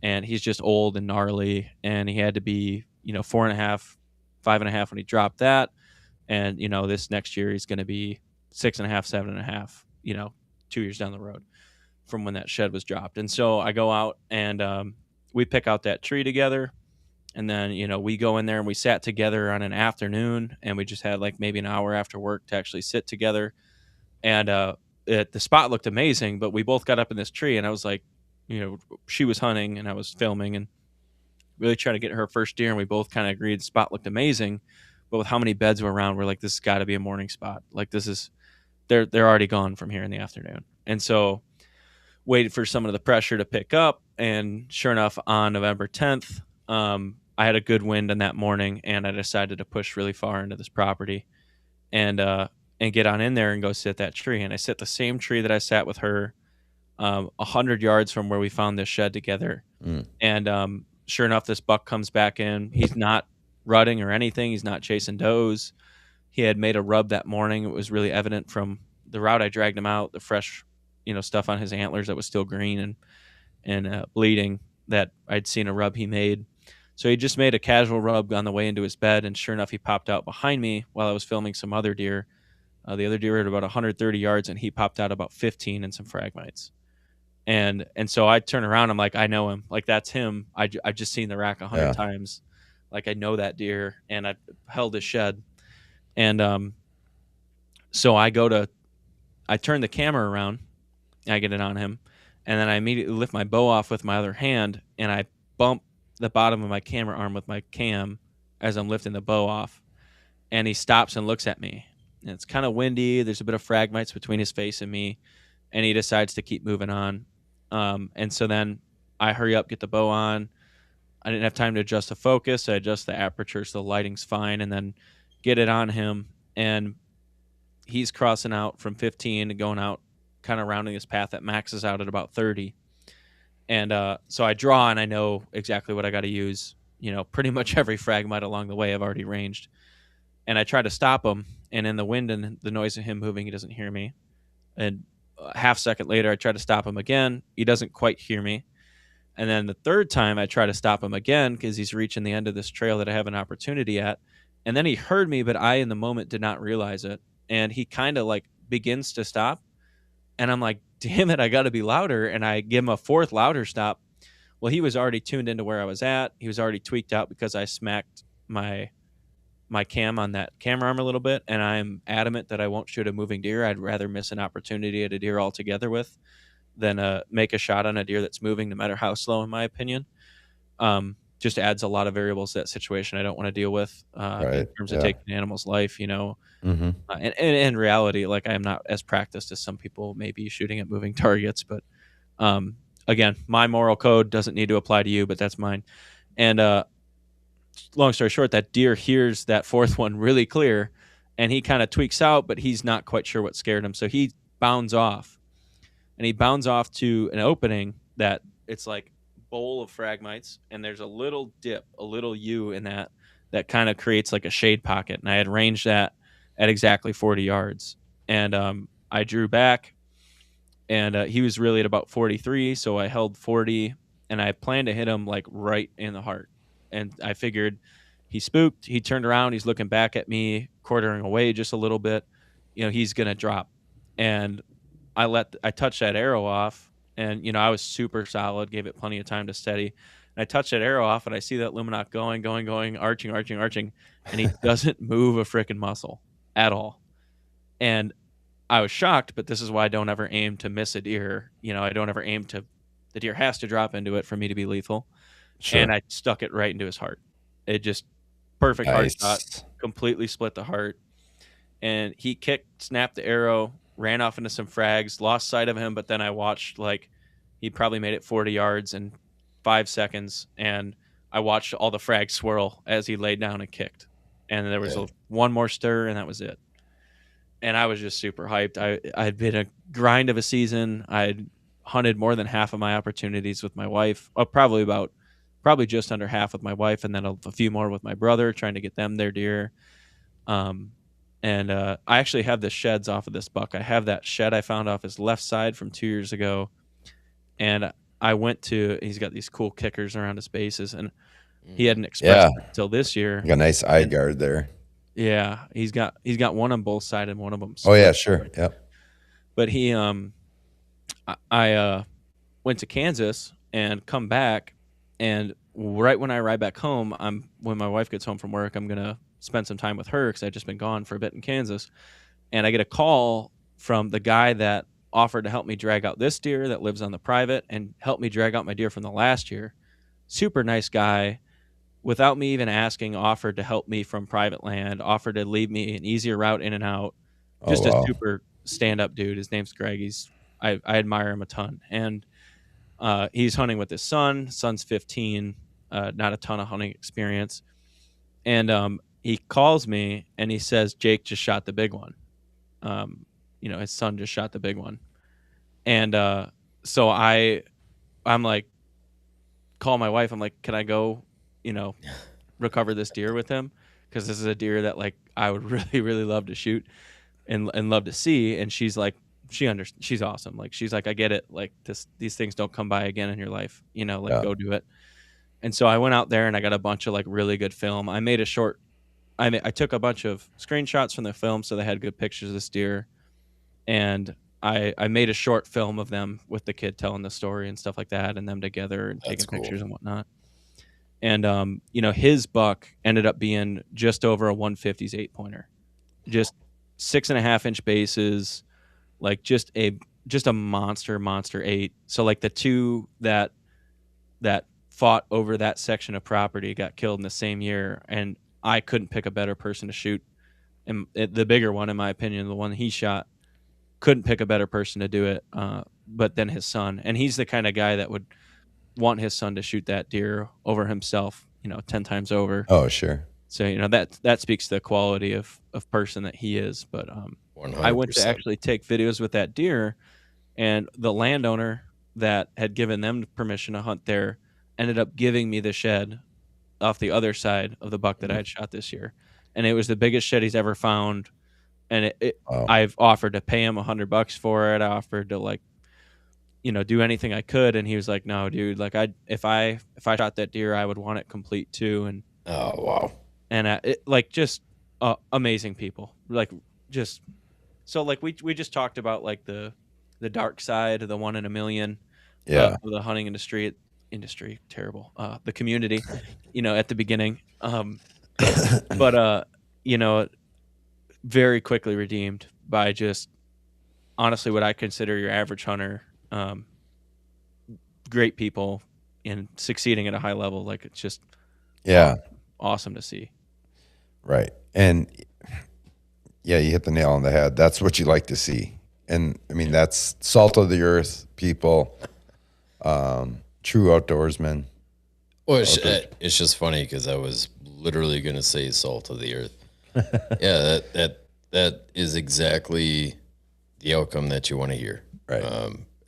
And he's just old and gnarly, and he had to be, 4.5, 5.5 when he dropped that. And, this next year he's going to be 6.5, 7.5, 2 years down the road from when that shed was dropped. And so I go out and we pick out that tree together. And then, we go in there and we sat together on an afternoon, and we just had like maybe an hour after work to actually sit together. And the spot looked amazing, but we both got up in this tree, and I was like, she was hunting and I was filming and really trying to get her first deer. And we both kind of agreed the spot looked amazing, but with how many beds were around, we're like, this has got to be a morning spot. Like they're already gone from here in the afternoon. And so waited for some of the pressure to pick up. And sure enough, on November 10th, I had a good wind in that morning, and I decided to push really far into this property and get on in there and go sit that tree. And I sit the same tree that I sat with her, 100 yards from where we found this shed together. And sure enough, this buck comes back in. He's not rutting or anything. He's not chasing does. He had made a rub that morning. It was really evident from the route I dragged him out, the fresh, stuff on his antlers that was still green and bleeding, that I'd seen a rub he made. So he just made a casual rub on the way into his bed, and sure enough, he popped out behind me while I was filming some other deer. The other deer were at about 130 yards, and he popped out about 15 and some fragmites. And so I turn around, I'm like, I know him. Like, that's him. I just seen the rack 100 times. Like, I know that deer, and I held his shed. And so I turn the camera around, and I get it on him, and then I immediately lift my bow off with my other hand, and I bump the bottom of my camera arm with my cam as I'm lifting the bow off, and he stops and looks at me. And it's kind of windy. There's a bit of fragmites between his face and me, and he decides to keep moving on. And so then I hurry up, get the bow on. I didn't have time to adjust the focus. I adjust the aperture so the lighting's fine, and then get it on him. And he's crossing out from 15 and going out, kind of rounding his path that maxes out at about 30. And so I draw, and I know exactly what I got to use. Pretty much every fragmite along the way I've already ranged. And I try to stop him, and in the wind and the noise of him moving, he doesn't hear me. And a half second later, I try to stop him again. He doesn't quite hear me. And then the third time, I try to stop him again because he's reaching the end of this trail that I have an opportunity at. And then he heard me, but I, in the moment, did not realize it. And he kind of like begins to stop. And I'm like, damn it, I got to be louder. And I give him a fourth louder stop. Well, he was already tuned into where I was at. He was already tweaked out because I smacked my cam on that camera arm a little bit. And I'm adamant that I won't shoot a moving deer. I'd rather miss an opportunity at a deer altogether than make a shot on a deer that's moving, no matter how slow, in my opinion. Just adds a lot of variables to that situation I don't want to deal with in terms of taking an animal's life, Mm-hmm. And in reality, like, I am not as practiced as some people may be shooting at moving targets. But again, my moral code doesn't need to apply to you, but that's mine. And long story short, that deer hears that fourth one really clear, and he kind of tweaks out, but he's not quite sure what scared him. So he bounds off. And he bounds off to an opening that it's like bowl of fragmites, and there's a little dip, a little U in that kind of creates like a shade pocket. And I had ranged that at exactly 40 yards. And I drew back, and he was really at about 43, so I held 40, and I planned to hit him like right in the heart. And I figured he spooked, he turned around, he's looking back at me, quartering away just a little bit, he's going to drop. And I touched that arrow off, and I was super solid, gave it plenty of time to steady. And I touched that arrow off, and I see that Luminok going, arching, and he doesn't move a freaking muscle at all. And I was shocked, but this is why I don't ever aim to miss a deer. I don't ever aim to. The deer has to drop into it for me to be lethal. Sure. And I stuck it right into his heart. It just perfect heart shot, completely split the heart. And he kicked, snapped the arrow, ran off into some frags, lost sight of him, but then I watched, like, he probably made it 40 yards in 5 seconds, and I watched all the frags swirl as he laid down and kicked. And there was one more stir, and that was it. And I was just super hyped. I'd been a grind of a season. I'd hunted more than half of my opportunities with my wife. Probably just under half with my wife, and then a few more with my brother, trying to get them their deer. And I actually have the sheds off of this buck. I have that shed I found off his left side from 2 years ago. And he's got these cool kickers around his bases, and he hadn't expressed it until this year. Got a nice eye guard there. Yeah, he's got one on both sides, and one of them. Oh yeah, sure. Yep. But I went to Kansas and come back, and right when I ride back home, when my wife gets home from work, I'm gonna spend some time with her because I'd just been gone for a bit in Kansas. And I get a call from the guy that offered to help me drag out this deer that lives on the private and help me drag out my deer from the last year. Super nice guy. Without me even asking, offered to help me from private land, offered to leave me an easier route in and out. Just a super stand-up dude. His name's Greg. I admire him a ton. And he's hunting with his son. Son's 15, not a ton of hunting experience. And he calls me and he says, Jake just shot the big one. His son just shot the big one. And so I'm like, call my wife. I'm like, can I go, recover this deer with him? Because this is a deer that, like, I would really, really love to shoot and love to see. And she's like, she's awesome. Like, she's like, I get it. Like, these things don't come by again in your life, go do it. And so I went out there and I got a bunch of, like, really good film. I took a bunch of screenshots from the film so they had good pictures of this deer. And I made a short film of them with the kid telling the story and stuff like that, and them together and taking pictures and whatnot. And his buck ended up being just over a 150s 8-pointer, just 6.5-inch bases, like just a monster 8. So, like, the two that fought over that section of property got killed in the same year, and I couldn't pick a better person to shoot. And the bigger one, in my opinion, the one he shot, couldn't pick a better person to do it, but then his son. And he's the kind of guy that would want his son to shoot that deer over himself, 10 times over. Oh, sure. So, that speaks to the quality of person that he is. But I went to 100%. actually take videos with that deer, and the landowner that had given them permission to hunt there ended up giving me the shed off the other side of the buck that I had shot this year. And it was the biggest shed he's ever found. And Wow. I've offered to pay him $100 for it. I offered to do anything I could. And he was like, no, dude, like if I shot that deer, I would want it complete too. And, Oh, wow. and just amazing people, so we just talked about like the dark side of the 1 in a million, Yeah. of the hunting industry, terrible, the community, at the beginning, but very quickly redeemed by just honestly what I consider your average hunter, great people and succeeding at a high level. Like, it's just Yeah. awesome to see. Right. And yeah, you hit the nail on the head. That's what you like to see. And I mean, that's salt of the earth people, true outdoorsmen. Well, it's just funny because I was literally going to say salt of the earth. Yeah, that is exactly the outcome that you want to hear. Right.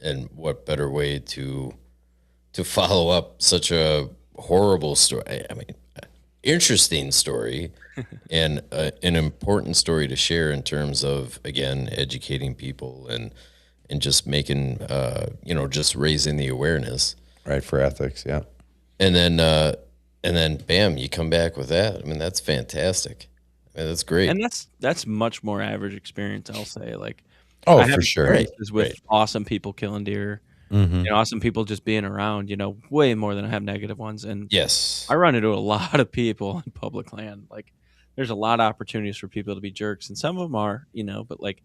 And what better way to follow up such a horrible story? I mean, interesting story and an important story to share in terms of, again, educating people and just making, just raising the awareness. Right. For ethics. Yeah. And then bam, you come back with that. I mean, that's fantastic. I mean, that's great. And that's much more average experience, I'll say. Like, Oh, I have for sure. experiences with awesome people killing deer, Mm-hmm. awesome people just being around, way more than I have negative ones. And Yes. I run into a lot of people in public land. Like, there's a lot of opportunities for people to be jerks, and some of them are, but like,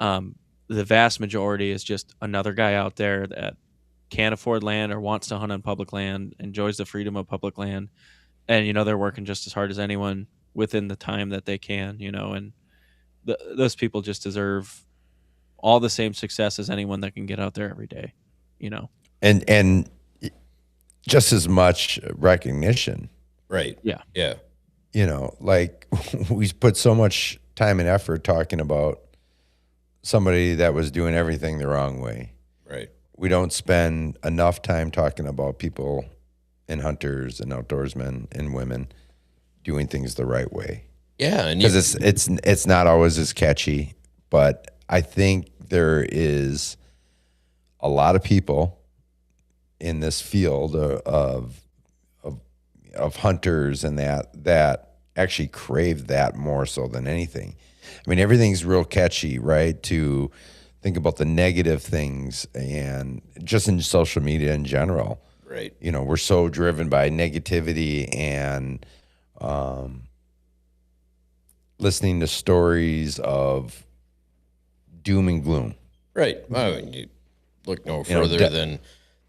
the vast majority is just another guy out there that can't afford land or wants to hunt on public land, enjoys the freedom of public land, and they're working just as hard as anyone within the time that they can, and those people just deserve all the same success as anyone that can get out there every day, And just as much recognition, Right. Yeah. Yeah. like we put so much time and effort talking about somebody that was doing everything the wrong way. Right. We don't spend enough time talking about people and hunters and outdoorsmen and women doing things the right way. Yeah. And Because it's not always as catchy, but I think there is a lot of people in this field of hunters and that actually crave that more so than anything. I mean, everything's real catchy, right? To think about the negative things, and just in social media in general. right. We're so driven by negativity and listening to stories of doom and gloom. Right. Well, you look no know, further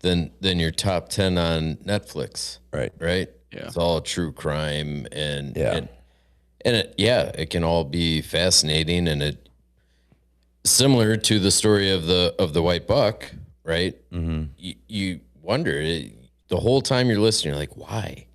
than your top 10 on Netflix. Right. Right. Yeah. It's all true crime and Yeah. and it can all be fascinating, and it similar to the story of the white buck, right? Mm-hmm. You wonder the whole time you're listening, you're like, why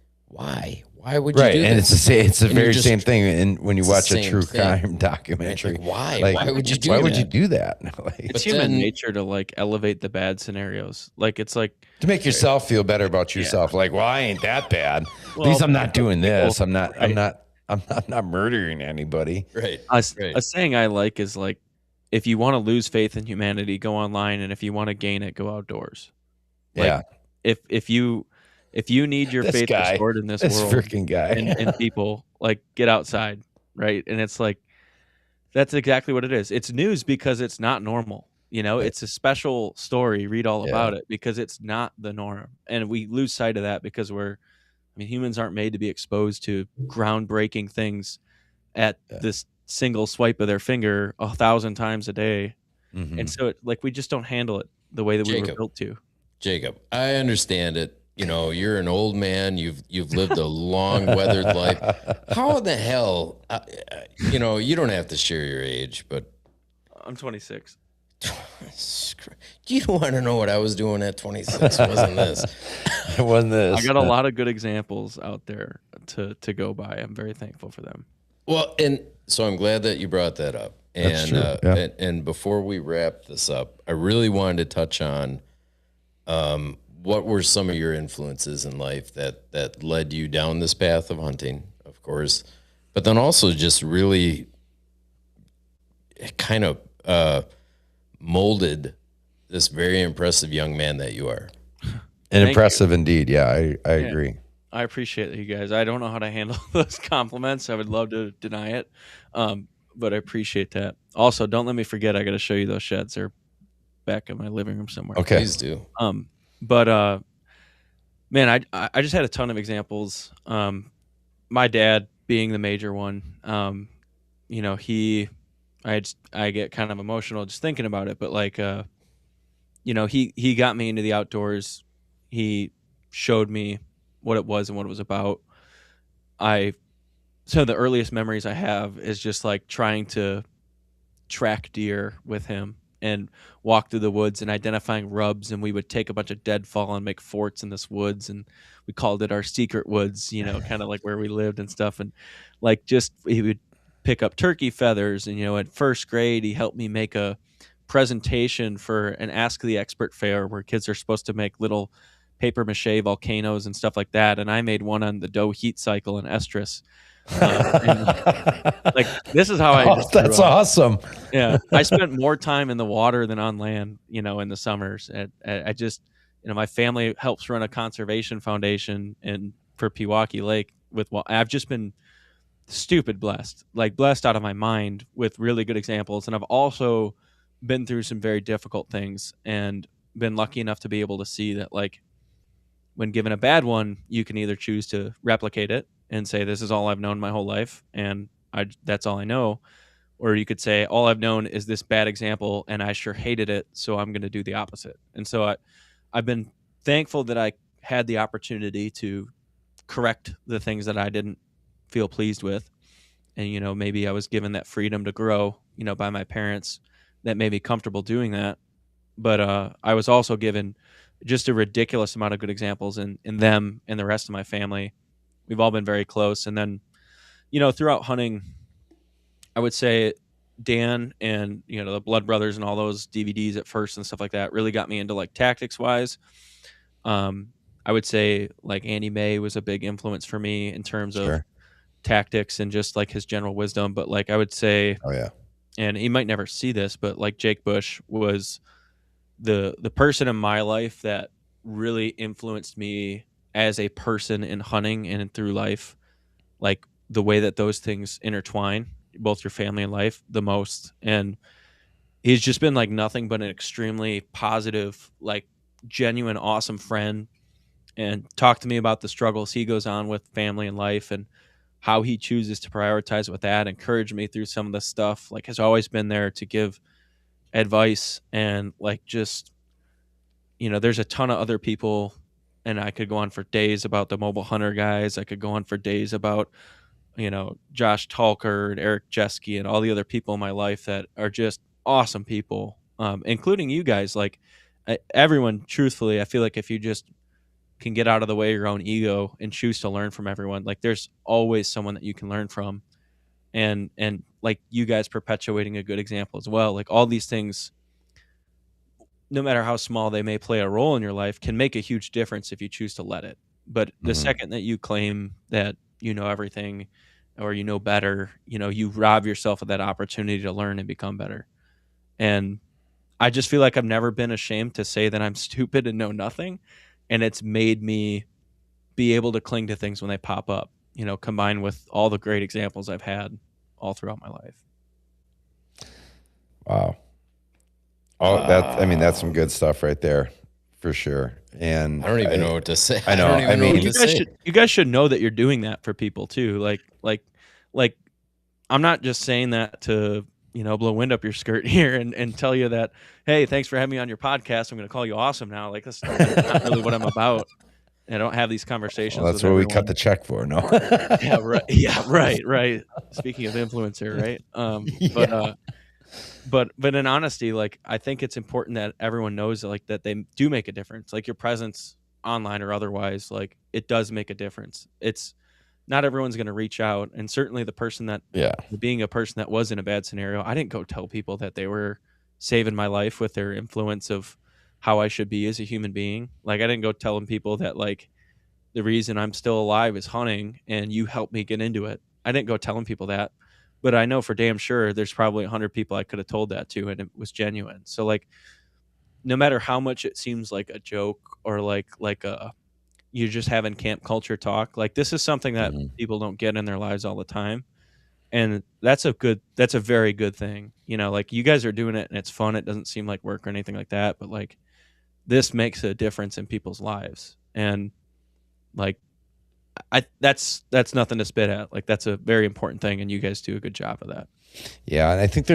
would you Right, do and this? it's the And you're very just- same thing. And when you it's the watch a same true thing. crime documentary, Like, why? like, Why would you do Why would you that? do that? Like, It's But human then- nature to like elevate the bad scenarios. Like, it's like, to make yourself feel better about yourself. Like, well, I ain't that bad. At least I'm not doing this. I'm not murdering anybody. Right. a Right. saying I like is like, if you want to lose faith in humanity, go online, and if you want to gain it, go outdoors. Like, Yeah, if you need your This faith guy. restored in this this world freaking guy. and people, like, get outside, right? And it's like, that's exactly what it is. It's news because it's not normal. It's a special story. Read all Yeah. about it because it's not the norm, and we lose sight of that because humans aren't made to be exposed to groundbreaking things at this single swipe of their finger 1,000 times a day. Mhm. And so we just don't handle it the way that we were Jacob. built to. Jacob, I understand it. You know, you're an old man. You've lived a long, weathered life. How the hell? You know, you don't have to share your age, but I'm 26. you don't want to know what I was doing at 26. Wasn't this? It wasn't this. I got a lot of good examples out there to go by. I'm very thankful for them. Well, and so I'm glad that you brought that up. That's And true, yeah. and before we wrap this up, I really wanted to touch on what were some of your influences in life that led you down this path of hunting, of course, but then also just really kind of molded this very impressive young man that you are. And Thank impressive indeed. Yeah, I agree. I appreciate you guys. I don't know how to handle those compliments. I would love to deny it, but I appreciate that. Also, don't let me forget. I got to show you those sheds. They're back in my living room somewhere. Okay. Please do. But man, I just had a ton of examples. My dad being the major one. You know, I get kind of emotional just thinking about it. But like, you know, he got me into the outdoors. He showed me what it was and what it was about. Some of the earliest memories I have is just like trying to track deer with him and walk through the woods and identifying rubs, and we would take a bunch of deadfall and make forts in this woods, and we called it our secret woods, you know, kind of like where we lived and stuff. And like just he would pick up turkey feathers, and you know, at first grade he helped me make a presentation for an Ask the Expert fair where kids are supposed to make little paper mache volcanoes and stuff like that, and I made one on the doe heat cycle in estrus. And, like this is how I just grew That's up. awesome. Yeah, I spent more time in the water than on land, you know, in the summers. I just, you know, my family helps run a conservation foundation for Pewaukee Lake I've just been stupid blessed, like blessed out of my mind with really good examples. And I've also been through some very difficult things and been lucky enough to be able to see that, like, when given a bad one, you can either choose to replicate it and say, this is all I've known my whole life, and that's all I know. Or you could say, all I've known is this bad example, and I sure hated it, so I'm going to do the opposite. And so I've been thankful that I had the opportunity to correct the things that I didn't feel pleased with. And, you know, maybe I was given that freedom to grow, you know, by my parents that made me comfortable doing that. But I was also given just a ridiculous amount of good examples in them and the rest of my family. We've all been very close. And then, you know, throughout hunting, I would say Dan and, you know, the Blood Brothers and all those DVDs at first and stuff like that really got me into like tactics wise. I would say like Andy May was a big influence for me in terms of tactics and just like his general wisdom. But like I would say, Oh yeah. and he might never see this, but like Jake Bush was the person in my life that really influenced me as a person in hunting and through life, like the way that those things intertwine, both your family and life, the most. And he's just been like nothing but an extremely positive, like genuine, awesome friend, and talked to me about the struggles he goes on with family and life and how he chooses to prioritize with that, encourage me through some of the stuff, like has always been there to give advice. And like, just, you know, there's a ton of other people, and I could go on for days about the mobile hunter guys. I could go on for days about, you know, Josh Talker and Eric Jeske and all the other people in my life that are just awesome people, including you guys. Like everyone, truthfully, I feel like if you just can get out of the way of your own ego and choose to learn from everyone, like there's always someone that you can learn from. And like you guys perpetuating a good example as well. Like all these things, no matter how small they may play a role in your life, can make a huge difference if you choose to let it. But the second that you claim that you know everything or you know better, you know, you rob yourself of that opportunity to learn and become better. And I just feel like I've never been ashamed to say that I'm stupid and know nothing. And it's made me be able to cling to things when they pop up, you know, combined with all the great examples I've had all throughout my life. Wow. Oh, that's some good stuff right there, for sure. And I don't even know what to say. I know. don't even I know mean, what to say. You guys should know that you're doing that for people too. Like I'm not just saying that to, you know, blow wind up your skirt here and tell you that, hey, thanks for having me on your podcast, I'm going to call you awesome now. Like that's not really what I'm about. I don't have these conversations. Well, that's with what we everyone. cut the check for. No. Yeah, right. Yeah, right. Speaking of influencer, right? But in honesty, like I think it's important that everyone knows like that they do make a difference. Like your presence online or otherwise, like it does make a difference. It's not everyone's going to reach out, and certainly the person that being a person that was in a bad scenario, I didn't go tell people that they were saving my life with their influence of how I should be as a human being. Like I didn't go telling people that like the reason I'm still alive is hunting and you helped me get into it. I didn't go telling people that, but I know for damn sure there's probably 100 people I could have told that to and it was genuine. So like no matter how much it seems like a joke or like a you're just having camp culture talk, like this is something that people don't get in their lives all the time. And that's a very good thing. You know, like you guys are doing it and it's fun. It doesn't seem like work or anything like that, but like this makes a difference in people's lives. And like that's nothing to spit at. Like that's a very important thing and you guys do a good job of that. Yeah, and I think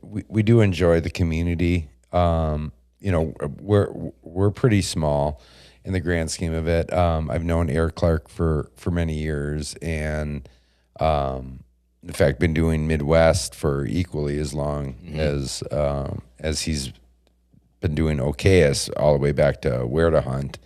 we do enjoy the community. You know, we're pretty small in the grand scheme of it. I've known Eric Clark for many years, and in fact, been doing Midwest for equally as long as he's been doing OKS all the way back to Where to Hunt,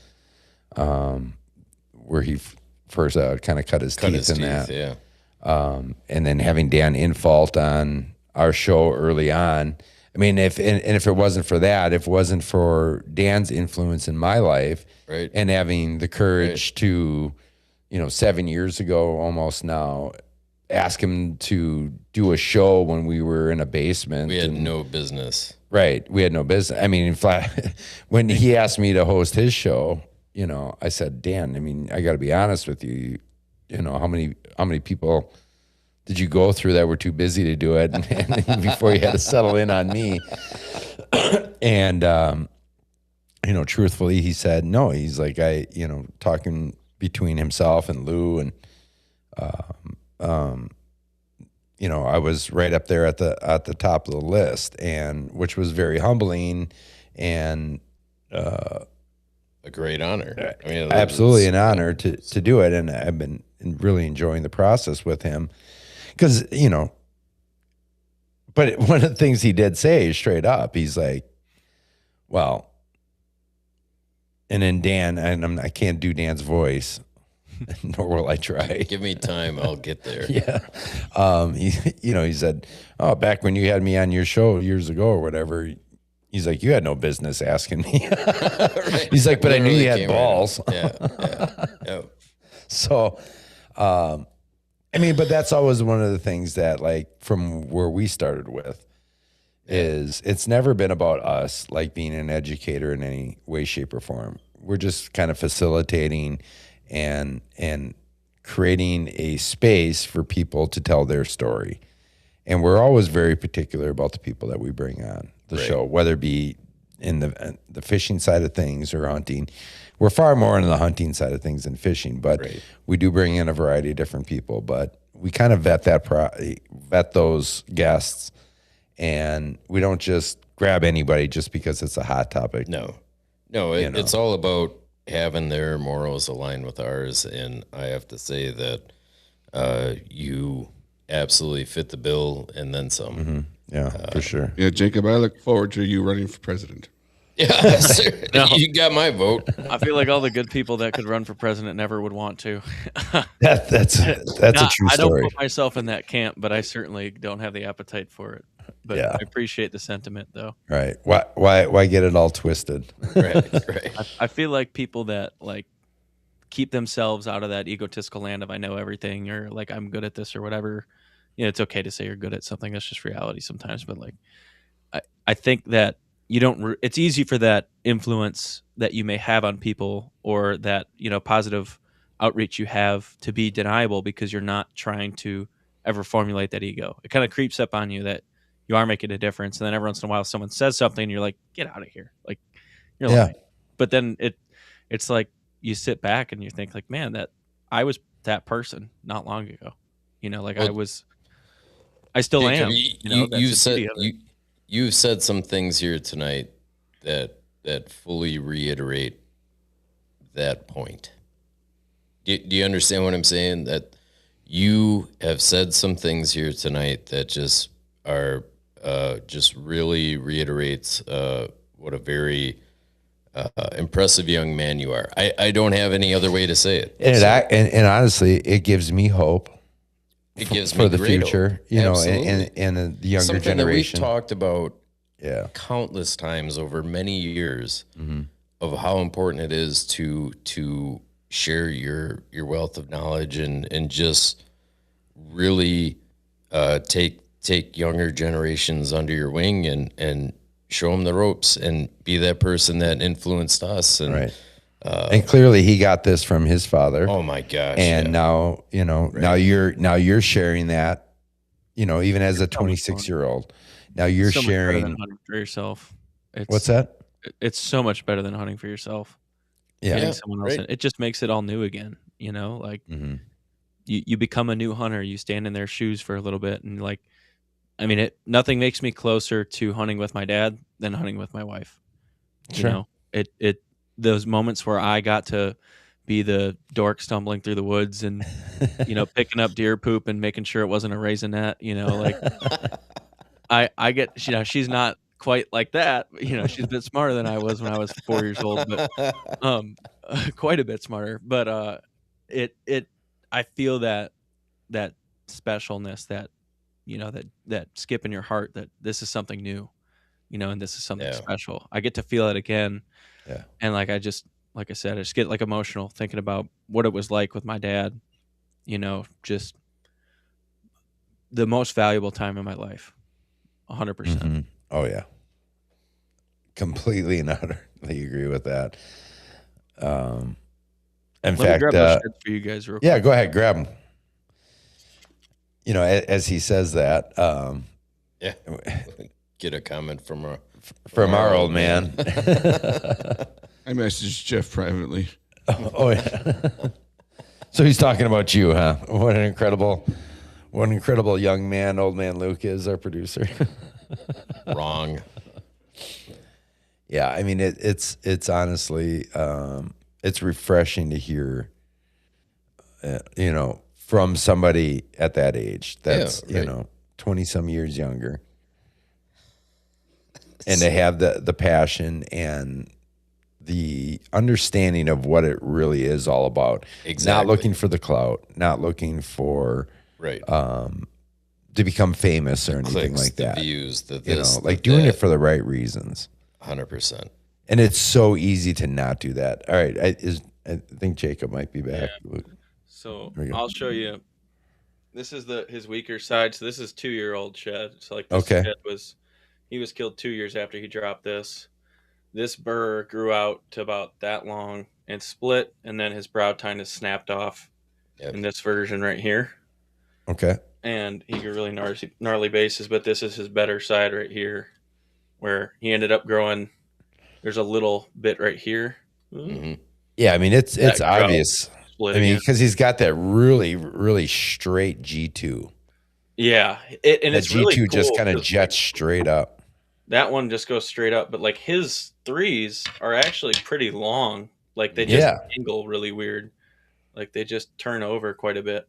where he first kind of cut his teeth in that. Yeah. And then having Dan Infault on our show early on. I mean, if it wasn't for that, if it wasn't for Dan's influence in my life, right, and having the courage to, 7 years ago almost now, ask him to do a show when we were in a basement. We had no business. Right. We had no business. I mean, in fact, when he asked me to host his show, I said, Dan, I mean, I got to be honest with you. How many people did you go through that were too busy to do it and before you had to settle in on me? And, truthfully, he said, no, he's like, talking between himself and Lou and, I was right up there at the top of the list, and which was very humbling and, a great honor. I mean, absolutely an honor to do it. And I've been really enjoying the process with him because, but one of the things he did say straight up, he's like, well, and then Dan, and I can't do Dan's voice, nor will I try. Give me time. I'll get there. Yeah. He said, oh, back when you had me on your show years ago or whatever, he's like, you had no business asking me. Right. He's like, but I knew you had balls. Right. Yeah. So, but that's always one of the things that, like, from where we started with, is it's never been about us, like, being an educator in any way, shape, or form. We're just kind of facilitating and creating a space for people to tell their story. And we're always very particular about the people that we bring on the show, whether it be in the fishing side of things or hunting. We're far more in the hunting side of things than fishing, but we do bring in a variety of different people. But we kind of vet those guests, and we don't just grab anybody just because it's a hot topic. No, it's all about having their morals align with ours, and I have to say that you absolutely fit the bill and then some. Mm-hmm. Yeah, for sure. Yeah, Jacob, I look forward to you running for president. Yeah, you got my vote. I feel like all the good people that could run for president never would want to. That's a true story. I don't put myself in that camp, but I certainly don't have the appetite for it. But yeah. I appreciate the sentiment, though. Right? Why get it all twisted? Right. I feel like people that like keep themselves out of that egotistical land of I know everything or like I'm good at this or whatever. It's okay to say you're good at something. That's just reality sometimes. But like, I think that you don't. It's easy for that influence that you may have on people or that positive outreach you have to be deniable because you're not trying to ever formulate that ego. It kind of creeps up on you that you are making a difference, and then every once in a while someone says something, and you're like, "Get out of here!" Like you're lying. But then it's like you sit back and you think like, "Man, that I was that person not long ago." I still am. You've said some things here tonight that fully reiterate that point. Do you understand what I'm saying? That you have said some things here tonight that just are just really reiterates what a very impressive young man you are. I don't have any other way to say it. And honestly, it gives me hope. It gives for me the great future, hope. you know, Absolutely. and the younger Something generation. that we've talked about Yeah. countless times over many years of how important it is to share your wealth of knowledge and just really take younger generations under your wing and show them the ropes and be that person that influenced us. And Right. And clearly he got this from his father. oh my gosh! And yeah. now, you know, now you're sharing that, you know, even as a 26-year-old. Now you're so much better than sharing. hunting for yourself. What's that? It's so much better than hunting for yourself. Yeah. Having someone else right. in, it just makes it all new again. You know, like you become a new hunter. You stand in their shoes for a little bit, and like, I mean, nothing makes me closer to hunting with my dad than hunting with my wife. Sure. You know, it those moments where I got to be the dork stumbling through the woods and you know picking up deer poop and making sure it wasn't a raisinette. You know, like I get, you know, she's not quite like that. You know, she's a bit smarter than I was when I was 4 years old, but quite a bit smarter. But it I feel that specialness, that you know, that skip in your heart, that this is something new, you know, and this is something Yeah. special. I get to feel it again. Yeah. And like I said, I just get like emotional thinking about what it was like with my dad, you know, just the most valuable time in my life. 100%. Mhm. Oh yeah. Completely and utterly agree with that. In Let me fact, grab those shirts for you guys real quick. yeah, go ahead, grab them. You know, as he says that, Yeah. Get a comment from our old man. I messaged Jeff privately. Oh yeah. So he's talking about you, huh? What an incredible young man, old man Luke is, our producer. Wrong. Yeah, I mean it's honestly it's refreshing to hear, you know, from somebody at that age that's Yeah, right. you know 20 some years younger, and to have the passion and the understanding of what it really is all about. Not Exactly. looking for the clout, not looking for Right. to become famous or anything Clicks, like the that. views, the You this, know, the like doing it that. for the right reasons. 100%. And it's so easy to not do that. All right, I think Jacob might be back. So There we go. I'll show you. This is his weaker side. So this is 2-year-old shed. So like this Okay. shed he was killed 2 years after he dropped this. This burr grew out to about that long and split, and then his brow tine is snapped off Yep. in this version right here. Okay. And he grew really gnarly bases, but this is his better side right here, where he ended up growing. There's a little bit right here. Yeah, I mean it's That grew out, obvious. split I mean, again. because he's got that really straight G2. Yeah, and That it's really G2 just cool kind of 'cause, jets straight up. that one just goes straight up, but like his threes are actually pretty long. Like they just Yeah. angle really weird. Like they just turn over quite a bit.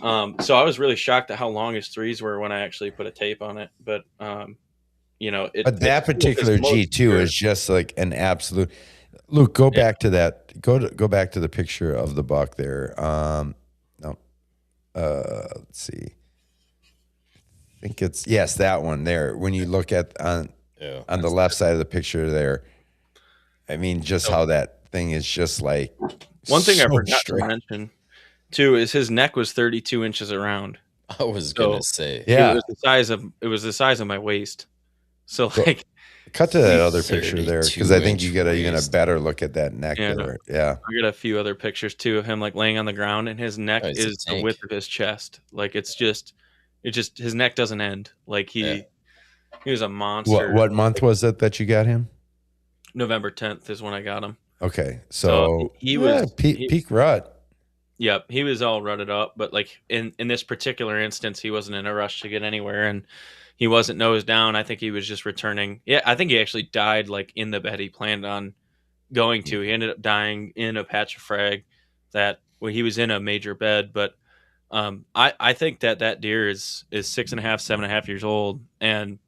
So I was really shocked at how long his threes were when I actually put a tape on it. But you know, But that it's cool 'cause particular most G2 deer- is just like an absolute. Luke, go back to that. Go back to the picture of the buck there. No, let's see. I think it's that one there. When you look at on the left side of the picture there, I mean, just how that thing is just like. One thing I so forgot straight. to mention too is his neck was 32 inches around. I was So, gonna say. Yeah. It was the size of my waist. So Go- like Cut to that other picture there, because I think you 32-inch get a even a waist. better look at that neck Yeah, there. Yeah. I got a few other pictures too of him like laying on the ground, and his neck Oh, he's a is the tank. width of his chest. Like it just his neck doesn't end. Like he was a monster. What month was it that you got him? November 10th is when I got him. Okay, So so he was peak rut. Yep, he was all rutted up, but like in this particular instance, he wasn't in a rush to get anywhere, and he wasn't nose down. I think he was just returning. Yeah, I think he actually died like in the bed he planned on going to. He ended up dying in a patch of frag that he was in a major bed. But I think that deer is 6.5, 7.5 years old, and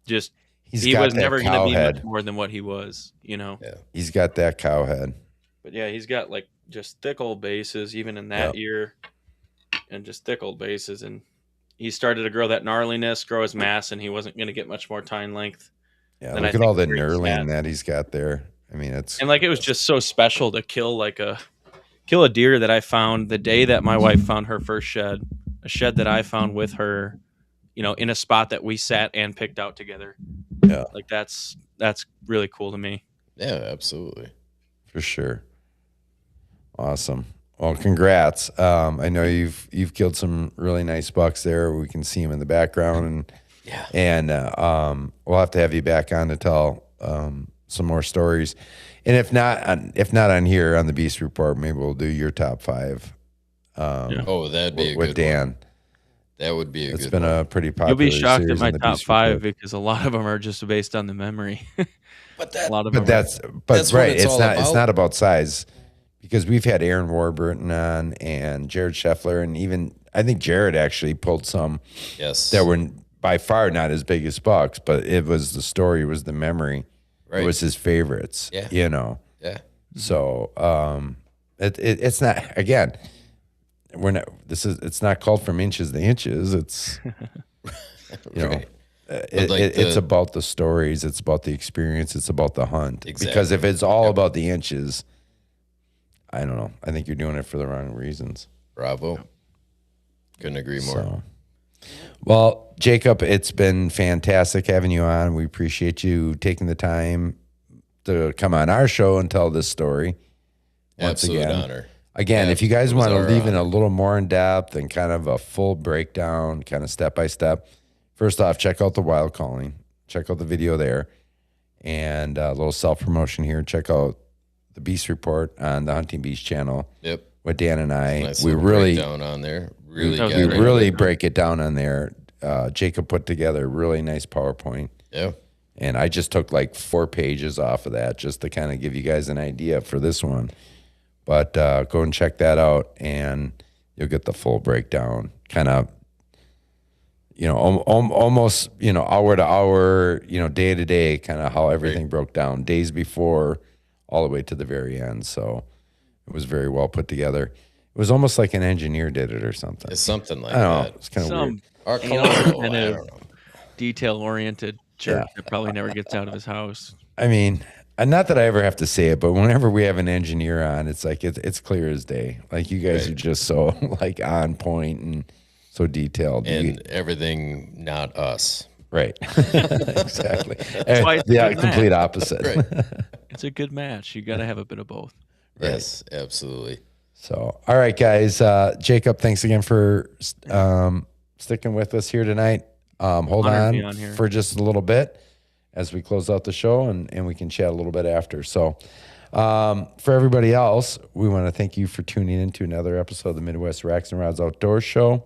just he was never going to be much more than what he was, Yeah. He's got that cow head. But yeah, he's got like just thick old bases, even in that year, and just thick old bases. And he started to grow that gnarliness, grow his mass, and he wasn't going to get much more tine length. Yeah, look at all the knurling that he's got there. I mean, it was just so special to kill a deer that I found the day that my wife found her first shed, a shed that I found with her, in a spot that we sat and picked out together. Yeah, like that's really cool to me. Yeah, absolutely, for sure. Awesome. Well, congrats. I know you've killed some really nice bucks there. We can see them in the background, and we'll have to have you back on to tell some more stories. And if not on here on the Beast Report, maybe we'll do your top 5. Oh, that'd be with Dan. One. That would be It's been a pretty popular. You'll be shocked at my top Beast 5 because a lot of them are just based on the memory. But a lot of that's right. It's not about size, because we've had Aaron Warburton on and Jared Scheffler, and even I think Jared actually pulled some that were by far not as big as bucks, but it was the story, it was the memory. Right. It was his favorites. Yeah. Yeah. So it's not, again, it's not called from inches to inches. It's right. It's about the stories, it's about the experience, it's about the hunt. Exactly. Because if it's all about the inches, I don't know. I think you're doing it for the wrong reasons. Bravo. Couldn't agree more. Well, Jacob, it's been fantastic having you on. We appreciate you taking the time to come on our show and tell this story. Absolute honor. Again, if you guys want to leave in a little more in depth and kind of a full breakdown, kind of step by step, first off, check out the wild calling. Check out the video there. And a little self-promotion here. Check out the Beast Report on the Hunting Beast channel. Yep. With Dan and I. Nice we really breakdown on there. We really break it down on there. Jacob put together a really nice PowerPoint. Yeah. And I just took like 4 pages off of that just to kind of give you guys an idea for this one. But go and check that out, and you'll get the full breakdown. Kind of, almost, hour to hour, day to day, kind of how everything broke down, days before, all the way to the very end. So it was very well put together. It was almost like an engineer did it or something. It's something like that. It's kind of weird. Our kind of detail-oriented jerk that probably never gets out of his house. I mean, not that I ever have to say it, but whenever we have an engineer on, it's like it's clear as day. Like, you guys are just so like on point and so detailed. And everything not us. Right. Exactly. The complete opposite. Right. It's a good match. You got to have a bit of both. Right. Yes, absolutely. So, all right, guys. Jacob, thanks again for sticking with us here tonight. Hold on for just a little bit as we close out the show, and we can chat a little bit after. So, for everybody else, we want to thank you for tuning in to another episode of the Midwest Racks and Rods Outdoor Show.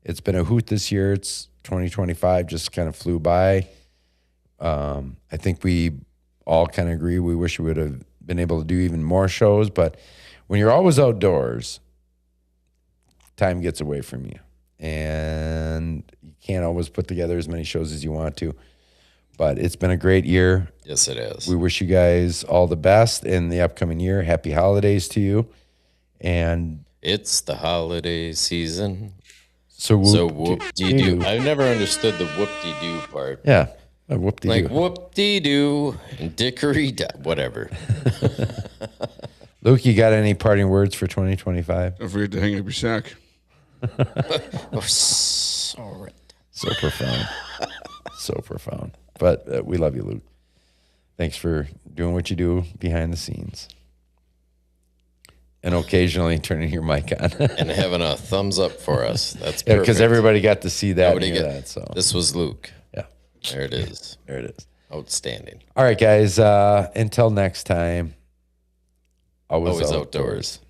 It's been a hoot this year. It's 2025, just kind of flew by. I think we all kind of agree. We wish we would have been able to do even more shows, but when you're always outdoors, time gets away from you, and you can't always put together as many shows as you want to. But it's been a great year. Yes, it is. We wish you guys all the best in the upcoming year. Happy holidays to you. And it's the holiday season. So whoop-de-doo. I've never understood the whoop-de-doo part. Yeah, whoop-de-doo. Like whoop-de-doo and dickory-dow, whatever. Luke, you got any parting words for 2025? Don't forget to hang up your sack. Sorry. So profound. So profound. But we love you, Luke. Thanks for doing what you do behind the scenes. And occasionally turning your mic on. And having a thumbs up for us. That's perfect. Because everybody got to see that. So this was Luke. Yeah. There it is. There it is. Outstanding. All right, guys. Until next time. Always outdoors.